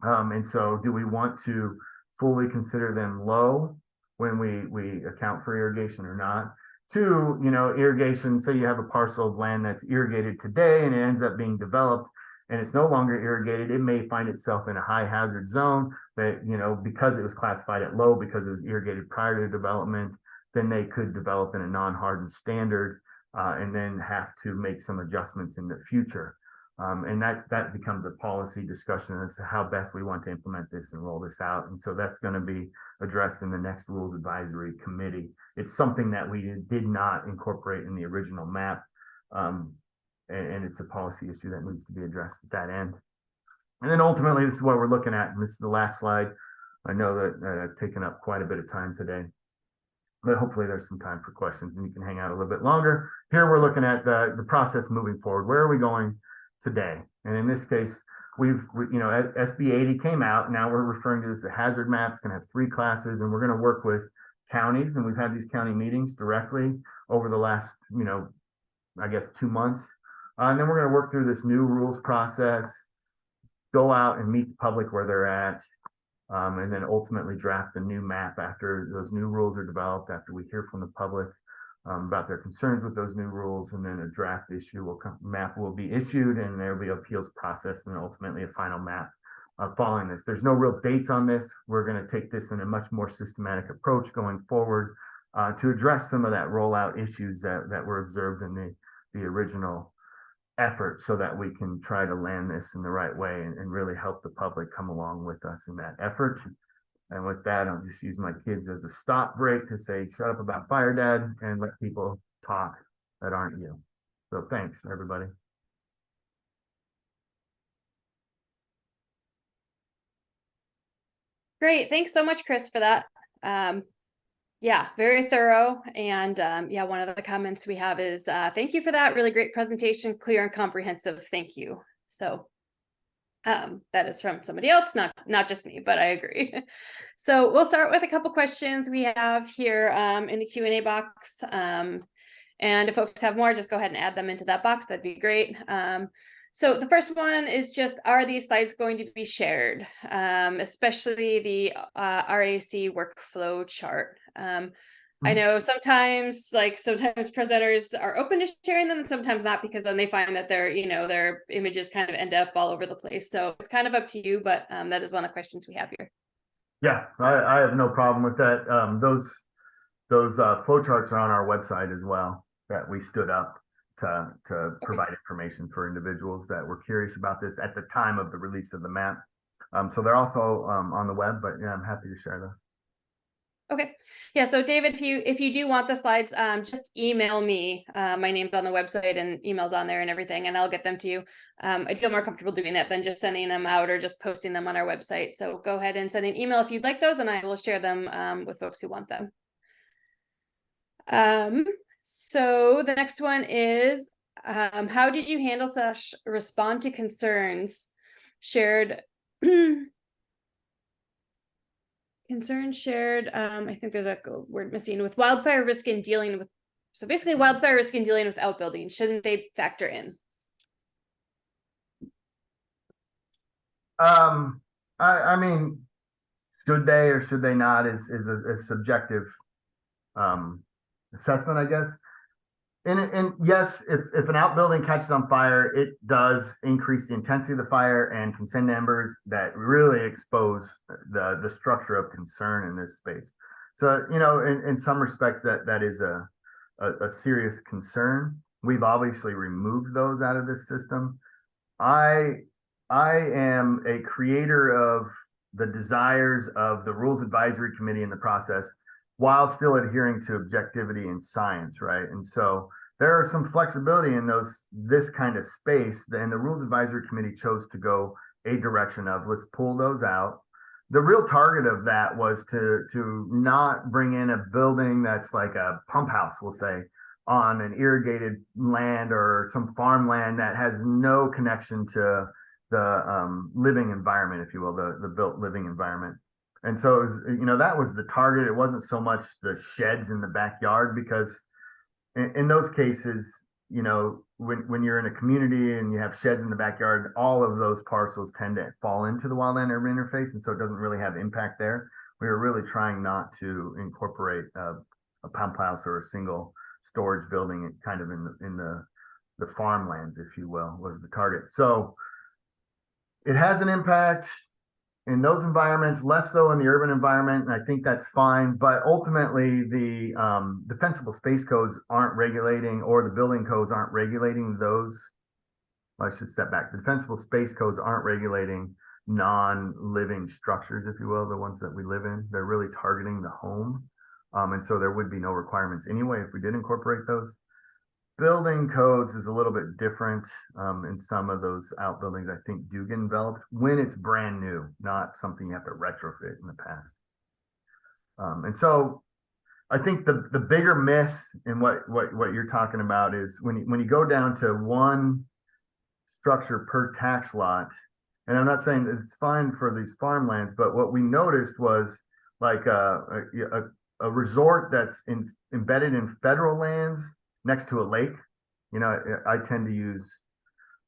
And so do we want to fully consider them low when we account for irrigation or not? Two, irrigation, say you have a parcel of land that's irrigated today and it ends up being developed and it's no longer irrigated, it may find itself in a high hazard zone that, because it was classified at low because it was irrigated prior to development, then they could develop in a non-hardened standard and then have to make some adjustments in the future. And that becomes a policy discussion as to how best we want to implement this and roll this out. And so that's going to be addressed in the next Rules Advisory Committee. It's something that we did not incorporate in the original map. And it's a policy issue that needs to be addressed at that end. And then ultimately, this is what we're looking at. And this is the last slide. I know that I've taken up quite a bit of time today, but hopefully there's some time for questions and you can hang out a little bit longer. Here we're looking at the process moving forward. Where are we going today? And in this case, SB 80 came out. Now we're referring to this as a hazard map. It's going to have 3 classes, and we're going to work with counties. And we've had these county meetings directly over the last, I guess 2 months. And then we're going to work through this new rules process, go out and meet the public where they're at, and then ultimately draft a new map after those new rules are developed, after we hear from the public about their concerns with those new rules, and then a draft map will be issued, and there will be appeals process, and ultimately a final map following this. There's no real dates on this. We're going to take this in a much more systematic approach going forward to address some of that rollout issues that were observed in the original effort, so that we can try to land this in the right way and really help the public come along with us in that effort. And with that, I'll just use my kids as a stop break to say, shut up about fire, Dad, and let people talk that aren't you. So thanks, everybody. Great. Thanks so much, Chris, for that. Yeah, very thorough. And yeah, one of the comments we have is, thank you for that. Really great presentation, clear and comprehensive. Thank you. So that is from somebody else, not just me, but I agree. So we'll start with a couple questions we have here in the Q&A box. And if folks have more, just go ahead and add them into that box. That'd be great. So the first one is just, are these slides going to be shared? Especially the RAC workflow chart. I know sometimes presenters are open to sharing them and sometimes not, because then they find that their images kind of end up all over the place. So it's kind of up to you, but that is one of the questions we have here. Yeah, I have no problem with that. Those flow charts are on our website as well, that we stood up to provide information for individuals that were curious about this at the time of the release of the map. So they're also on the web, but yeah, I'm happy to share those. Okay. Yeah. So David, if you do want the slides, just email me. My name's on the website and email's on there and everything, and I'll get them to you. I'd feel more comfortable doing that than just sending them out or just posting them on our website. So go ahead and send an email if you'd like those, and I will share them with folks who want them. So the next one is, how did you handle / respond to concerns shared? Concern shared, I think there's a word missing, with wildfire risk in dealing with, so basically wildfire risk in dealing with outbuildings, shouldn't they factor in? I mean, should they or should they not is a subjective assessment, I guess. And yes, if an outbuilding catches on fire, it does increase the intensity of the fire and can send embers that really expose the structure of concern in this space. So, in some respects that is a serious concern. We've obviously removed those out of this system. I I am a creator of the desires of the Rules Advisory Committee in the process while still adhering to objectivity and science, right? And so there are some flexibility in this kind of space, and the Rules Advisory Committee chose to go a direction of let's pull those out. The real target of that was to not bring in a building that's like a pump house, we'll say, on an irrigated land or some farmland that has no connection to the living environment, if you will, the built living environment. And so it was, that was the target. It wasn't so much the sheds in the backyard, because in those cases, when you're in a community and you have sheds in the backyard, all of those parcels tend to fall into the wildland urban interface, and so it doesn't really have impact there. We were really trying not to incorporate a pump house or a single storage building kind of in the farmlands, if you will, was the target. So it has an impact in those environments, less so in the urban environment, and I think that's fine. But ultimately, the defensible space codes aren't regulating, or the building codes aren't regulating those. I should step back. The defensible space codes aren't regulating non-living structures, if you will, the ones that we live in. They're really targeting the home. And so there would be no requirements anyway if we did incorporate those. Building codes is a little bit different, in some of those outbuildings, I think, do get enveloped when it's brand new, not something you have to retrofit in the past. And so I think the bigger miss in what you're talking about is when you go down to one structure per tax lot, and I'm not saying that it's fine for these farmlands, but what we noticed was like a resort that's embedded in federal lands next to a lake. I tend to use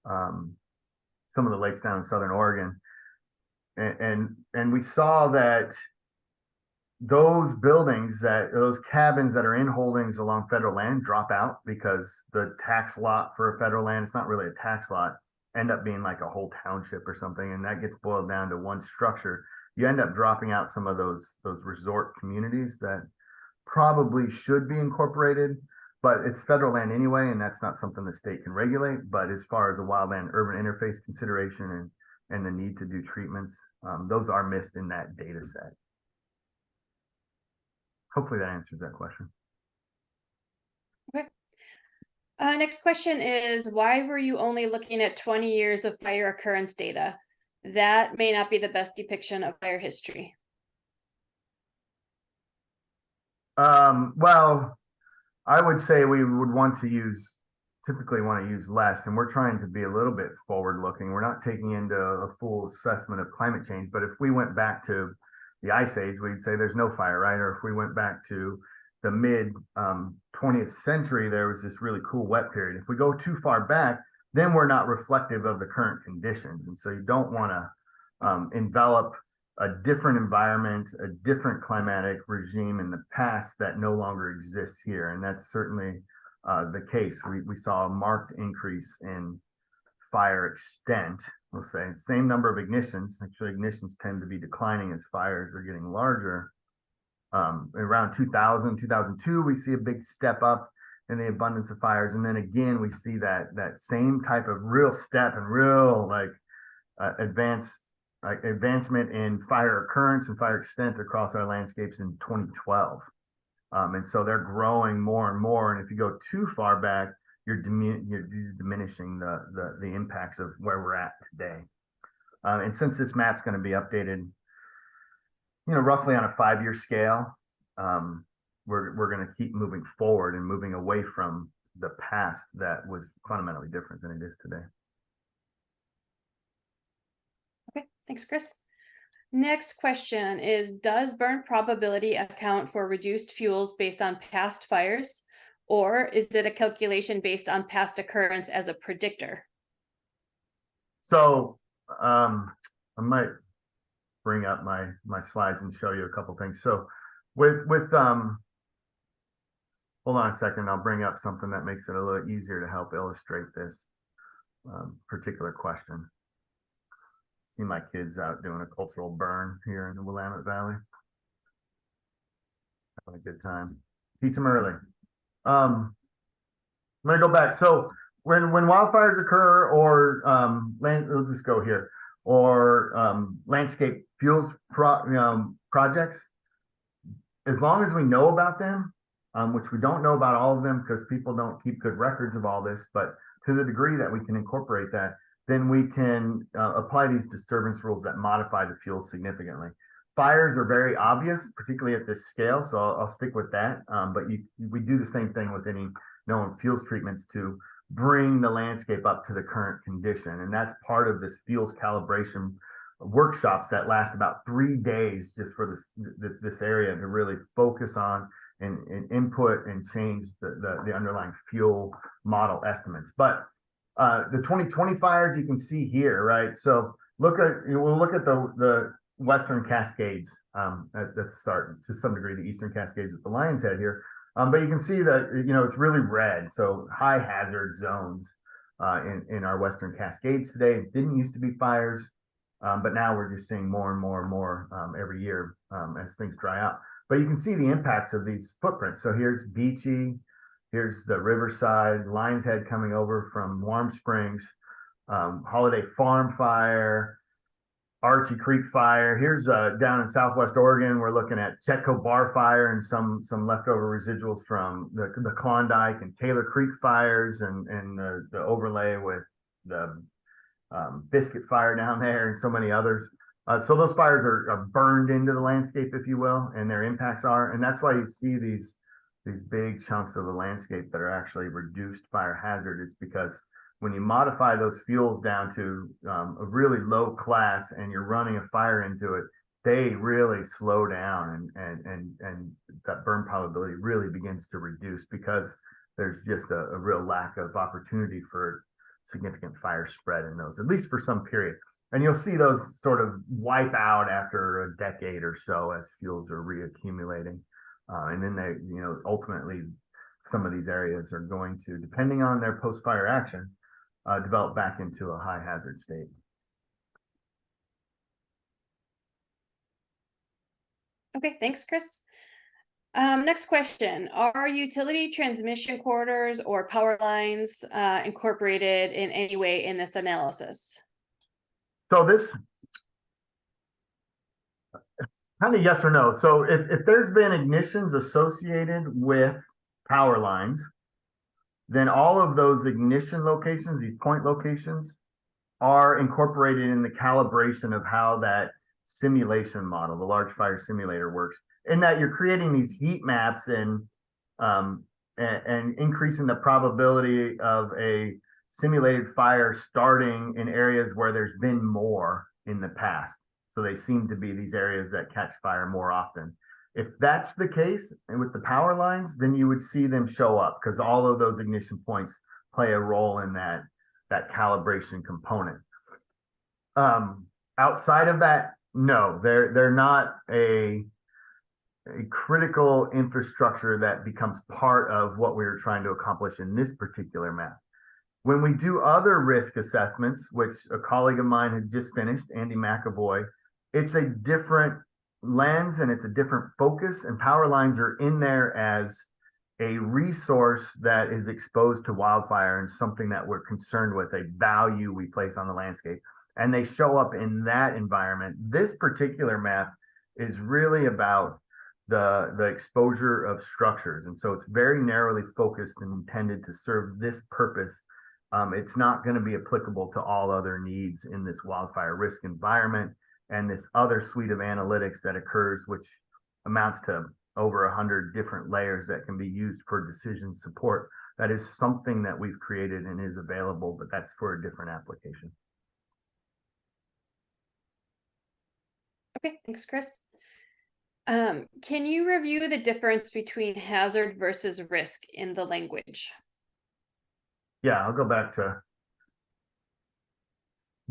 some of the lakes down in Southern Oregon, and we saw that those cabins that are in holdings along federal land drop out because the tax lot for a federal land, it's not really a tax lot, end up being like a whole township or something, and that gets boiled down to one structure. You end up dropping out some of those resort communities that probably should be incorporated, but it's federal land anyway, and that's not something the state can regulate. But as far as a wildland urban interface consideration and the need to do treatments, those are missed in that data set. Hopefully that answers that question. Okay. Next question is, why were you only looking at 20 years of fire occurrence data? That may not be the best depiction of fire history. Well, I would say we would typically want to use less, and we're trying to be a little bit forward looking. We're not taking into a full assessment of climate change, but if we went back to the ice age, we'd say there's no fire, right? Or if we went back to the mid 20th century, there was this really cool wet period. If we go too far back, then we're not reflective of the current conditions. And so you don't want to envelop a different environment, a different climatic regime in the past that no longer exists here. And that's certainly the case. We saw a marked increase in fire extent, we'll say. Same number of ignitions. Actually, ignitions tend to be declining as fires are getting larger. Around 2000, 2002, we see a big step up in the abundance of fires. And then again, we see that same type of real step and real advancement in fire occurrence and fire extent across our landscapes in 2012. And so they're growing more and more. And if you go too far back, you're diminishing the impacts of where we're at today. And since this map's going to be updated, roughly on a 5-year scale, we're going to keep moving forward and moving away from the past that was fundamentally different than it is today. Okay, thanks, Chris. Next question is, does burn probability account for reduced fuels based on past fires, or is it a calculation based on past occurrence as a predictor? So I might bring up my slides and show you a couple things. So with hold on a second. I'll bring up something that makes it a little easier to help illustrate this particular question. See my kids out doing a cultural burn here in the Willamette Valley. Having a good time. Teach them early. I'm gonna go back. So when wildfires occur, or we'll just go here, or landscape fuels projects, as long as we know about them, which we don't know about all of them because people don't keep good records of all this, but to the degree that we can incorporate that, then we can apply these disturbance rules that modify the fuel significantly. Fires are very obvious, particularly at this scale, so I'll stick with that. But we do the same thing with any known fuels treatments to bring the landscape up to the current condition. And that's part of this fuels calibration workshops that last about 3 days just for this area to really focus on and input and change the underlying fuel model estimates. But the 2020 fires you can see here, right? So we'll look at the Western Cascades at the start, to some degree the Eastern Cascades with the Lion's Head here. But you can see that, it's really red. So high hazard zones in our Western Cascades today. It didn't used to be fires, but now we're just seeing more and more and more every year as things dry out. But you can see the impacts of these footprints. So here's Beachy, here's the Riverside, Lion's Head coming over from Warm Springs, Holiday Farm fire, Archie Creek fire. Here's down in Southwest Oregon, we're looking at Chetco Bar fire and some leftover residuals from the Klondike and Taylor Creek fires, and the overlay with the Biscuit fire down there and so many others. So those fires are burned into the landscape, if you will, and their impacts are, and that's why you see these big chunks of the landscape that are actually reduced fire hazard. Is because when you modify those fuels down to a really low class and you're running a fire into it, they really slow down, and that burn probability really begins to reduce because there's just a real lack of opportunity for significant fire spread in those, at least for some period. And you'll see those sort of wipe out after a decade or so as fuels are reaccumulating. And then they, ultimately some of these areas are going to, depending on their post-fire actions, develop back into a high hazard state. Okay, thanks, Chris. Next question. Are utility transmission corridors or power lines incorporated in any way in this analysis? So this kind of yes or no. So if there's been ignitions associated with power lines, then all of those ignition locations, these point locations, are incorporated in the calibration of how that simulation model, the large fire simulator, works. In that you're creating these heat maps and increasing the probability of a simulated fire starting in areas where there's been more in the past. So they seem to be these areas that catch fire more often. If that's the case, and with the power lines, then you would see them show up because all of those ignition points play a role in that calibration component. Outside of that, no, they're not a critical infrastructure that becomes part of what we were trying to accomplish in this particular map. When we do other risk assessments, which a colleague of mine had just finished, Andy McAvoy, it's a different lens and it's a different focus, and power lines are in there as a resource that is exposed to wildfire and something that we're concerned with, a value we place on the landscape, and they show up in that environment. This particular map is really about the exposure of structures, and so it's very narrowly focused and intended to serve this purpose. It's not going to be applicable to all other needs in this wildfire risk environment and this other suite of analytics that occurs, which amounts to over 100 different layers that can be used for decision support. That is something that we've created and is available, but that's for a different application. Okay, thanks, Chris. Can you review the difference between hazard versus risk in the language? Yeah, I'll go back to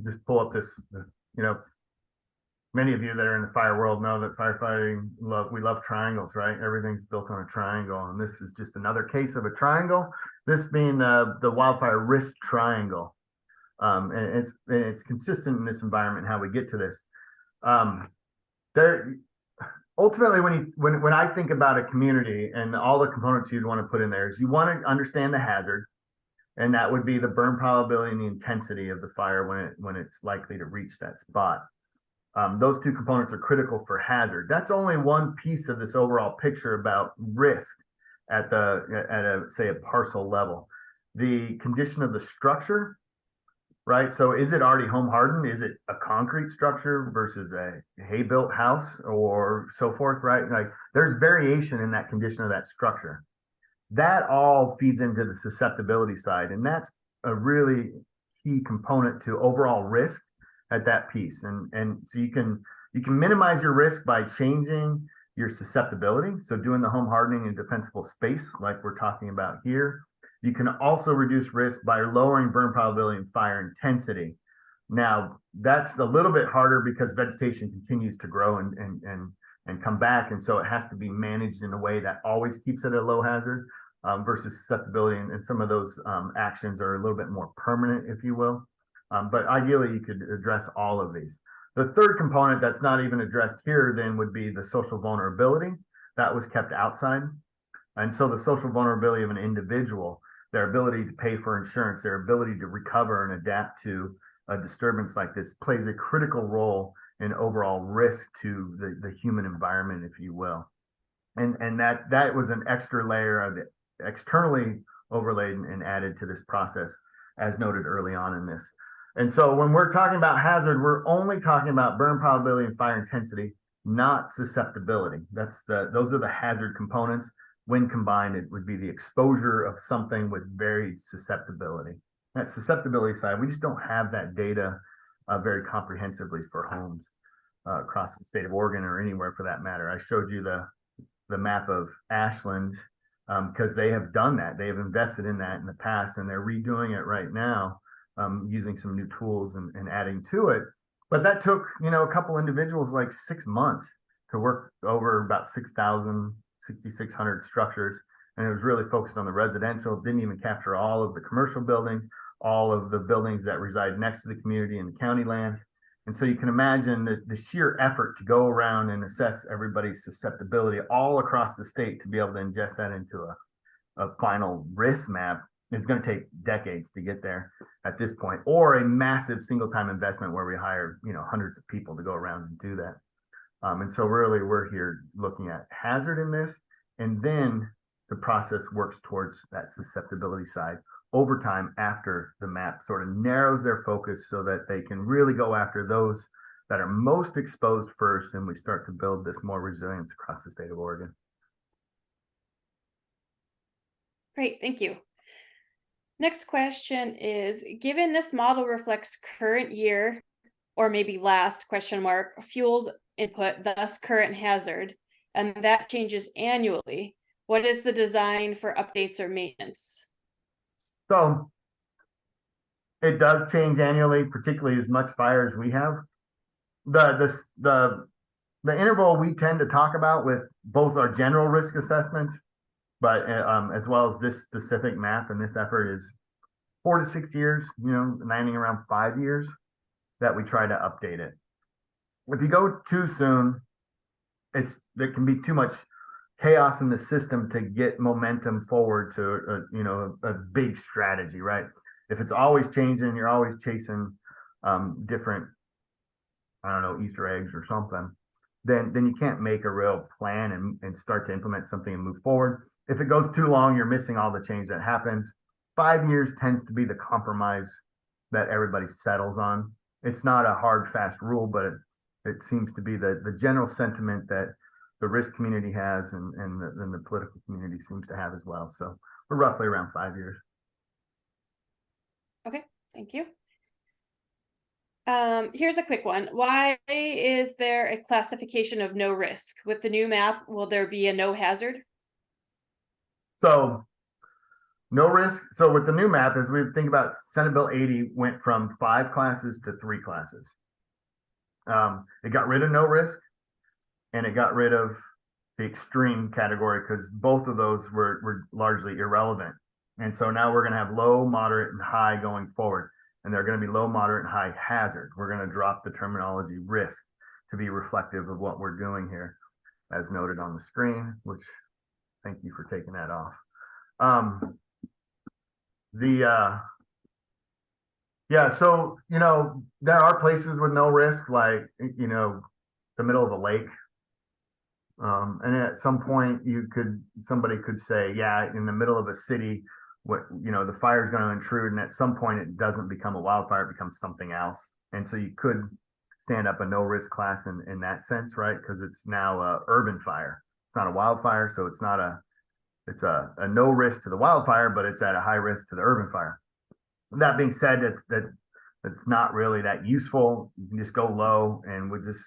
just pull up this, many of you that are in the fire world know that firefighting, we love triangles, right? Everything's built on a triangle, and this is just another case of a triangle. This being the wildfire risk triangle. And it's consistent in this environment how we get to this. There, ultimately, when I think about a community and all the components you'd want to put in there, is you want to understand the hazard, and that would be the burn probability and the intensity of the fire when it's likely to reach that spot. Those two components are critical for hazard. That's only one piece of this overall picture about risk at say a parcel level. The condition of the structure, right? So is it already home hardened? Is it a concrete structure versus a hay built house or so forth, right? Like there's variation in that condition of that structure. That all feeds into the susceptibility side, and that's a really key component to overall risk at that piece. And so you can minimize your risk by changing your susceptibility. So doing the home hardening in defensible space, like we're talking about here. You can also reduce risk by lowering burn probability and fire intensity. Now, that's a little bit harder because vegetation continues to grow and come back. And so it has to be managed in a way that always keeps it a low hazard versus susceptibility. And some of those actions are a little bit more permanent, if you will. But ideally, you could address all of these. The third component that's not even addressed here then would be the social vulnerability. That was kept outside. And so the social vulnerability of an individual, their ability to pay for insurance, their ability to recover and adapt to a disturbance like this plays a critical role in overall risk to the human environment, if you will. And that was an extra layer of it, externally overlaid and added to this process, as noted early on in this. And so when we're talking about hazard, we're only talking about burn probability and fire intensity, not susceptibility. Those are the hazard components. When combined, it would be the exposure of something with varied susceptibility. That susceptibility side, we just don't have that data very comprehensively for homes across the state of Oregon or anywhere for that matter. I showed you the map of Ashland because they have done that. They have invested in that in the past, and they're redoing it right now using some new tools and adding to it. But that took, a couple individuals like 6 months to work over about 6,600 structures. And it was really focused on the residential, didn't even capture all of the commercial buildings, all of the buildings that reside next to the community and the county lands. And so you can imagine the sheer effort to go around and assess everybody's susceptibility all across the state to be able to ingest that into a final risk map is going to take decades to get there at this point, or a massive single-time investment where we hire, hundreds of people to go around and do that. And so really we're here looking at hazard in this, and then the process works towards that susceptibility side over time after the map sort of narrows their focus so that they can really go after those that are most exposed first, and we start to build this more resilience across the state of Oregon. Great, thank you. Next question is, given this model reflects current year or maybe last ? Fuels input, thus current hazard, and that changes annually, what is the design for updates or maintenance? So it does change annually, particularly as much fire as we have. The interval we tend to talk about with both our general risk assessments, but as well as this specific map and this effort is 4 to 6 years, landing around 5 years that we try to update it. If you go too soon, there can be too much chaos in the system to get momentum forward to a big strategy, right? If it's always changing, you're always chasing different, Easter eggs or something, then you can't make a real plan and start to implement something and move forward. If it goes too long, you're missing all the change that happens. 5 years tends to be the compromise that everybody settles on. It's not a hard, fast rule, but it seems to be the general sentiment that the risk community has and the political community seems to have as well. So we're roughly around 5 years. Okay, thank you. Here's a quick one. Why is there a classification of no risk? With the new map, will there be a no hazard? So no risk. So with the new map, as we think about Senate Bill 80 went from 5 classes to 3 classes. It got rid of no risk, and it got rid of the extreme category, because both of those were largely irrelevant. And so now we're going to have low, moderate, and high going forward. And they're going to be low, moderate, and high hazard. We're going to drop the terminology risk to be reflective of what we're doing here, as noted on the screen, which thank you for taking that off. Yeah, so, you know, there are places with no risk, like, you know, the middle of a lake. And at some point somebody could say, yeah, in the middle of a city, what, you know, the fire is going to intrude, and at some point it doesn't become a wildfire, it becomes something else. And so you could stand up a no risk class in that sense, right? Because it's now a urban fire. It's not a wildfire, so it's a no risk to the wildfire, but it's at a high risk to the urban fire. That being said, it's not really that useful. You can just go low, and we'll just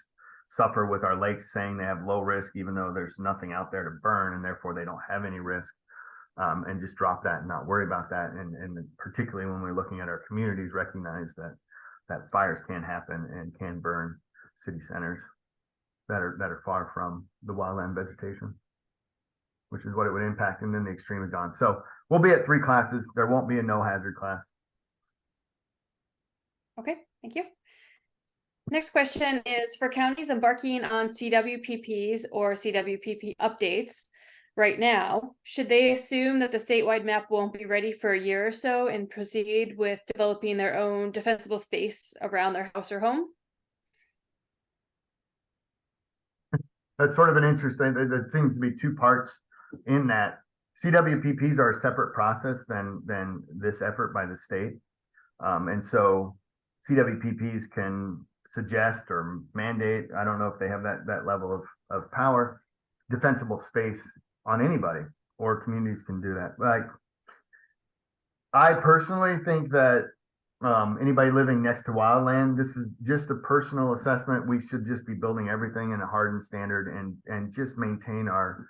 suffer with our lakes saying they have low risk, even though there's nothing out there to burn, and therefore they don't have any risk. And just drop that and not worry about that. And particularly when we're looking at our communities, recognize that fires can happen and can burn city centers that are far from the wildland vegetation, which is what it would impact. And then the extreme is gone. So we'll be at 3 classes. There won't be a no hazard class. Okay, thank you. Next question is, for counties embarking on CWPPs or CWPP updates right now, should they assume that the statewide map won't be ready for a year or so and proceed with developing their own defensible space around their house or home? That's sort of an interesting, there seems to be 2 parts in that. CWPPs are a separate process than this effort by the state. And so CWPPs can suggest or mandate, I don't know if they have that level of power, defensible space on anybody, or communities can do that. Like, I personally think that anybody living next to wildland, this is just a personal assessment. We should just be building everything in a hardened standard and just maintain our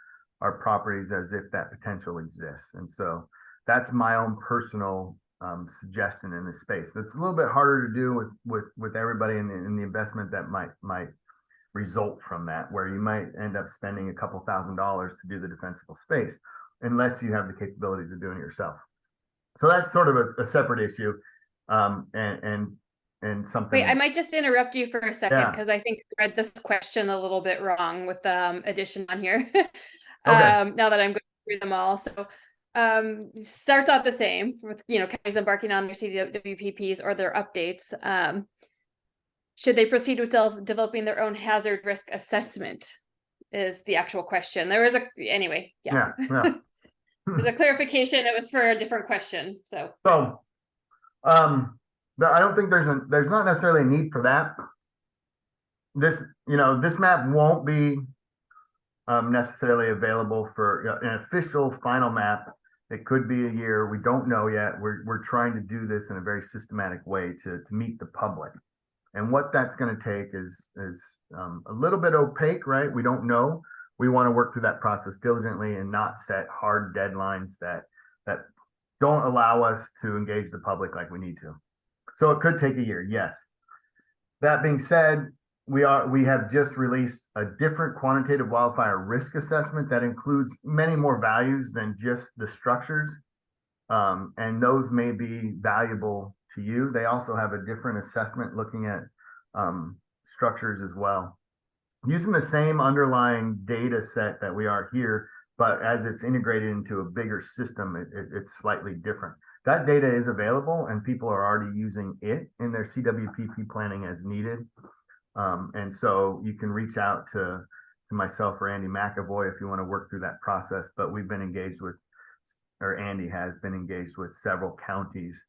properties as if that potential exists. And so that's my own personal suggestion in this space. That's a little bit harder to do with everybody in the investment that might result from that, where you might end up spending a couple $1,000s to do the defensible space, unless you have the capabilities of doing it yourself. So that's sort of a separate issue, and something. Wait, I might just interrupt you for a second, because I think I read this question a little bit wrong with the addition on here. Okay. Now that I'm going through them all, so starts out the same with, you know, counties embarking on their CWPPs or their updates. Should they proceed with developing their own hazard risk assessment is the actual question. There was anyway. Yeah. There's a clarification. It was for a different question. So I don't think there's not necessarily a need for that. This map won't be necessarily available for an official final map. It could be a year. We don't know yet. We're trying to do this in a very systematic way to meet the public. And what that's going to take is a little bit opaque, right? We don't know. We want to work through that process diligently and not set hard deadlines that don't allow us to engage the public like we need to. So it could take a year, yes. That being said, we have just released a different quantitative wildfire risk assessment that includes many more values than just the structures. And those may be valuable to you. They also have a different assessment looking at structures as well, using the same underlying data set that we are here, but as it's integrated into a bigger system, it's slightly different. That data is available, and people are already using it in their CWPP planning as needed. And so you can reach out to myself or Andy McAvoy if you want to work through that process. But we've been engaged with, or Andy has been engaged with, several counties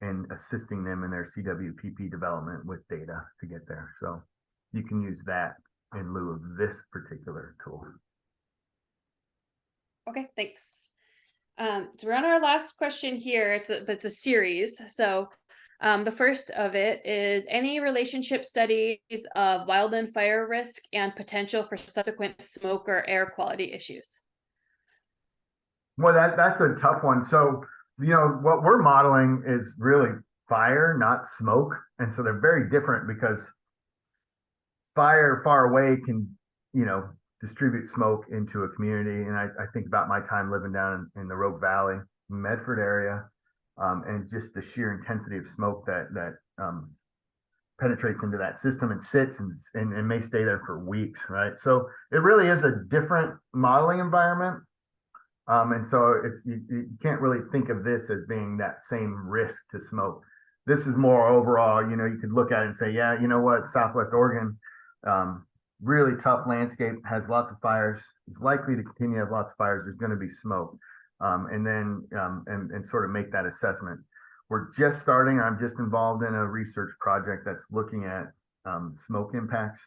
and assisting them in their CWPP development with data to get there. So you can use that in lieu of this particular tool. okay, thanks. So we're on our last question here. It's a series. So the first of it is, any relationship studies of wildland fire risk and potential for subsequent smoke or air quality issues? Well, that's a tough one. So, what we're modeling is really fire, not smoke. And so they're very different, because fire far away can, distribute smoke into a community. And I think about my time living down in the Rogue Valley, Medford area, and just the sheer intensity of smoke that penetrates into that system and sits and may stay there for weeks, right? So it really is a different modeling environment. And so you can't really think of this as being that same risk to smoke. This is more overall, you could look at it and say, yeah, you know what, Southwest Oregon, really tough landscape, has lots of fires, is likely to continue to have lots of fires, there's going to be smoke. And then sort of make that assessment. We're just starting, I'm just involved in a research project that's looking at smoke impacts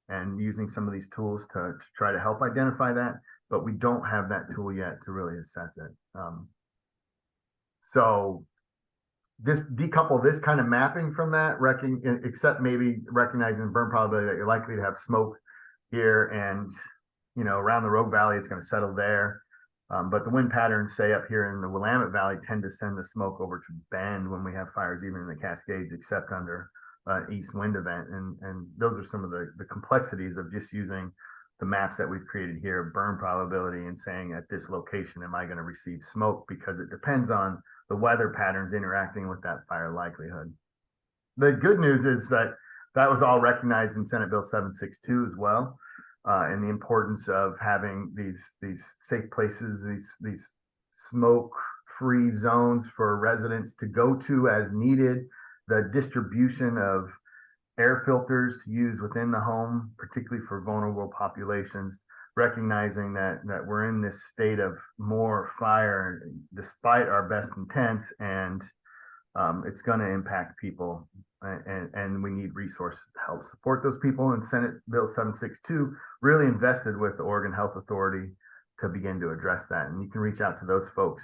and using some of these tools to try to help identify that, but we don't have that tool yet to really assess it. So decouple this kind of mapping from that, except maybe recognizing burn probability that you're likely to have smoke here and, around the Rogue Valley, it's going to settle there. But the wind patterns, say up here in the Willamette Valley, tend to send the smoke over to Bend when we have fires, even in the Cascades, except under an east wind event. And those are some of the complexities of just using the maps that we've created here, burn probability, and saying at this location, am I going to receive smoke? Because it depends on the weather patterns interacting with that fire likelihood. The good news is that was all recognized in Senate Bill 762 as well. And the importance of having these safe places, these smoke-free zones for residents to go to as needed, the distribution of air filters to use within the home, particularly for vulnerable populations, recognizing that we're in this state of more fire despite our best intents, and it's going to impact people, and we need resources to help support those people. And Senate Bill 762 really invested with the Oregon Health Authority to begin to address that. And you can reach out to those folks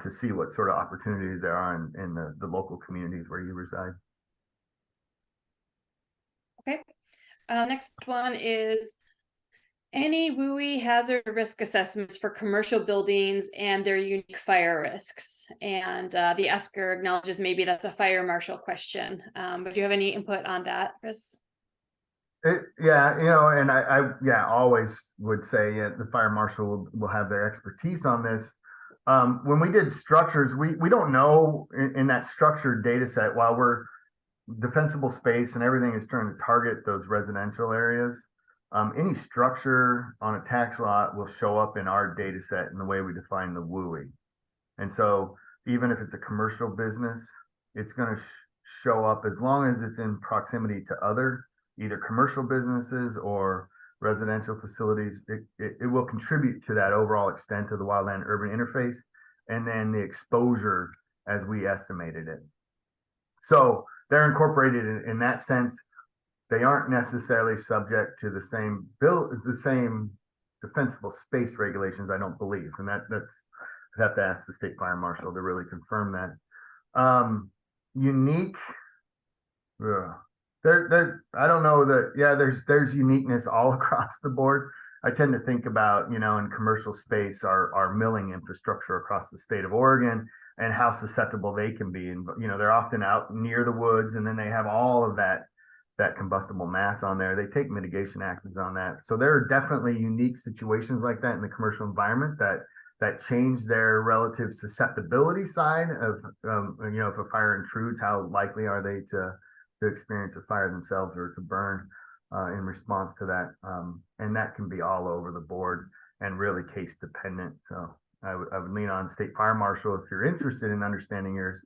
to see what sort of opportunities there are in the local communities where you reside. Okay. Next one is any WUI hazard risk assessments for commercial buildings and their unique fire risks. And the asker acknowledges maybe that's a fire marshal question. But do you have any input on that, Chris? Yeah, and I always would say the fire marshal will have their expertise on this. When we did structures, we don't know in that structured data set, while we're defensible space and everything is trying to target those residential areas. Any structure on a tax lot will show up in our data set in the way we define the WUI. And so even if it's a commercial business, it's going to show up as long as it's in proximity to other either commercial businesses or residential facilities. It will contribute to that overall extent of the wildland urban interface, and then the exposure as we estimated it. So they're incorporated in that sense. They aren't necessarily subject to the same defensible space regulations, I don't believe. And that's, I'd have to ask the state fire marshal to really confirm that. Unique, I don't know that, there's uniqueness all across the board. I tend to think about, in commercial space, our milling infrastructure across the state of Oregon and how susceptible they can be. And, they're often out near the woods, and then they have all of that combustible mass on there. They take mitigation actions on that. So there are definitely unique situations like that in the commercial environment that change their relative susceptibility side of, if a fire intrudes, how likely are they to experience a fire themselves or to burn in response to that. And that can be all over the board and really case dependent. So I would lean on state fire marshal if you're interested in understanding yours.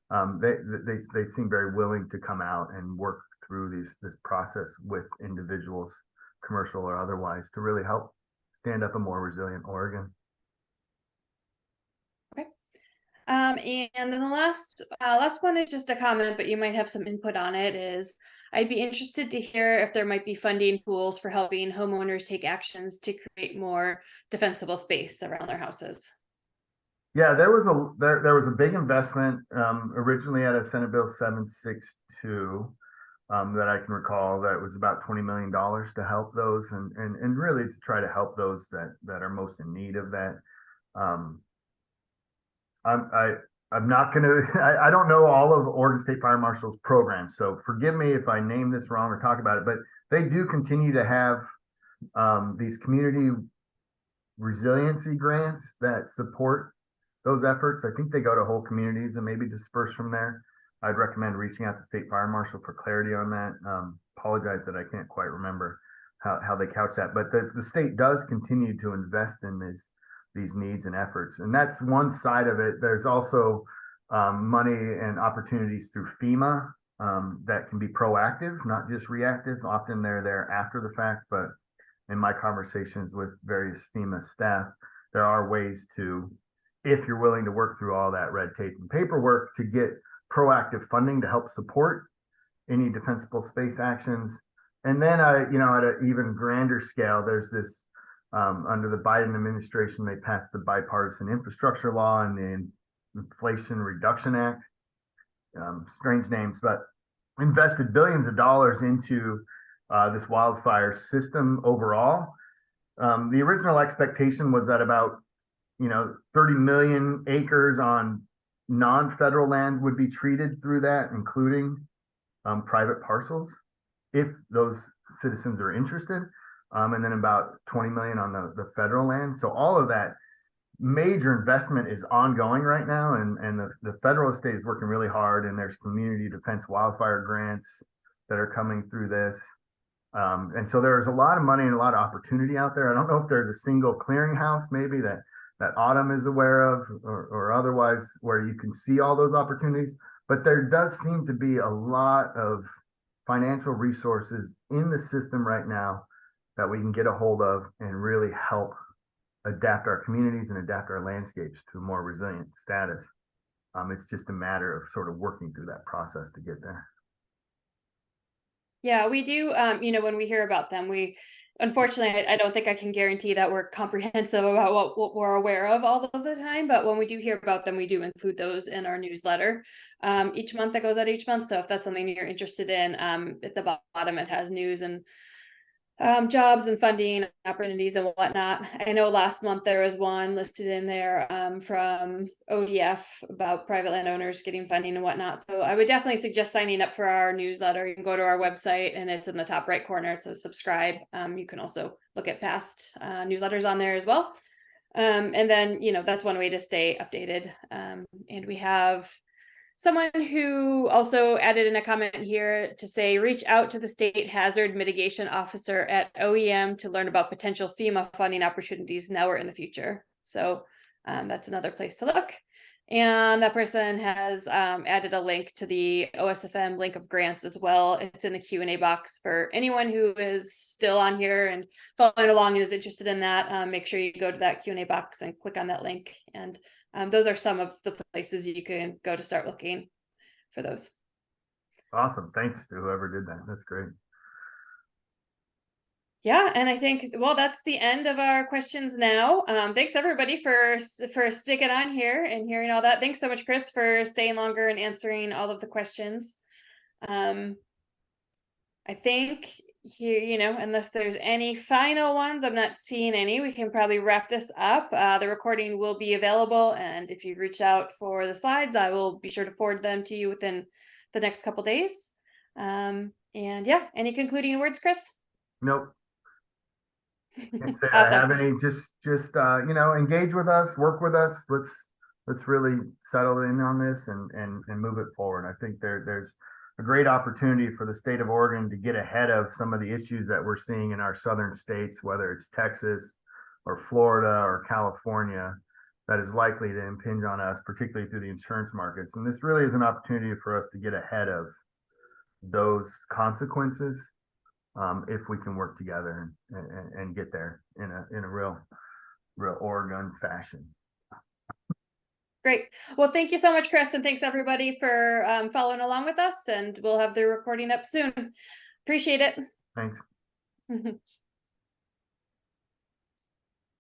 They seem very willing to come out and work through this process with individuals, commercial or otherwise, to really help stand up a more resilient Oregon. Okay. And then the last one is just a comment, but you might have some input on it. Is I'd be interested to hear if there might be funding pools for helping homeowners take actions to create more defensible space around their houses. Yeah, there was a big investment originally at a Senate Bill 762 that I can recall, that was about $20 million to help those and really to try to help those that are most in need of that. I'm not going to, I don't know all of Oregon State Fire Marshal's programs, so forgive me if I name this wrong or talk about it, but they do continue to have these community resiliency grants that support those efforts. I think they go to whole communities and maybe disperse from there. I'd recommend reaching out to State Fire Marshal for clarity on that. Apologize that I can't quite remember how they couch that, but the state does continue to invest in these needs and efforts, and that's one side of it. There's also money and opportunities through FEMA that can be proactive, not just reactive. Often they're there after the fact, but in my conversations with various FEMA staff, there are ways to, if you're willing to work through all that red tape and paperwork, to get proactive funding to help support any defensible space actions. And then, you know, at an even grander scale, there's this, under the Biden administration, they passed the bipartisan infrastructure law and the Inflation Reduction Act, strange names, but invested billions of dollars into this wildfire system overall. The original expectation was that about, you know, 30 million acres on non-federal land would be treated through that, including private parcels, if those citizens are interested, and then about 20 million on the federal land. So all of that major investment is ongoing right now, and the federal state is working really hard, and there's community defense wildfire grants that are coming through this. And so there's a lot of money and a lot of opportunity out there. I don't know if there's a single clearinghouse maybe that Autumn is aware of, or otherwise, where you can see all those opportunities, but there does seem to be a lot of financial resources in the system right now that we can get a hold of and really help adapt our communities and adapt our landscapes to a more resilient status. It's just a matter of sort of working through that process to get there. Yeah, we do. You know, when we hear about them, unfortunately, I don't think I can guarantee that we're comprehensive about what we're aware of all of the time. But when we do hear about them, we do include those in our newsletter each month, that goes out each month. So if that's something you're interested in, at the bottom, it has news and jobs and funding opportunities and whatnot. I know last month there was one listed in there from ODF about private landowners getting funding and whatnot. So I would definitely suggest signing up for our newsletter. You can go to our website and it's in the top right corner. It says subscribe. You can also look at past newsletters on there as well. And then, you know, that's one way to stay updated. And we have someone who also added in a comment here to say, reach out to the state hazard mitigation officer at OEM to learn about potential FEMA funding opportunities now or in the future. So that's another place to look. And that person has added a link to the OSFM link of grants as well. It's in the Q&A box for anyone who is still on here and following along and is interested in that. Make sure you go to that Q&A box and click on that link. And those are some of the places you can go to start looking for those. Awesome. Thanks to whoever did that. That's great. Yeah, and I think, well, that's the end of our questions now. Thanks everybody for sticking on here and hearing all that. Thanks so much, Chris, for staying longer and answering all of the questions. I think here, you know, unless there's any final ones, I'm not seeing any, we can probably wrap this up. The recording will be available, and if you reach out for the slides, I will be sure to forward them to you within the next couple days. And yeah, any concluding words, Chris? Nope. Can't say Awesome. I have any. Just you know, engage with us, work with us. Let's really settle in on this and move it forward. I think there's a great opportunity for the state of Oregon to get ahead of some of the issues that we're seeing in our southern states, whether it's Texas or Florida or California, that is likely to impinge on us, particularly through the insurance markets. And this really is an opportunity for us to get ahead of those consequences, if we can work together and get there in a real Oregon fashion. Great. Well, thank you so much, Chris, and thanks everybody for following along with us, and we'll have the recording up soon. Appreciate it. Thanks.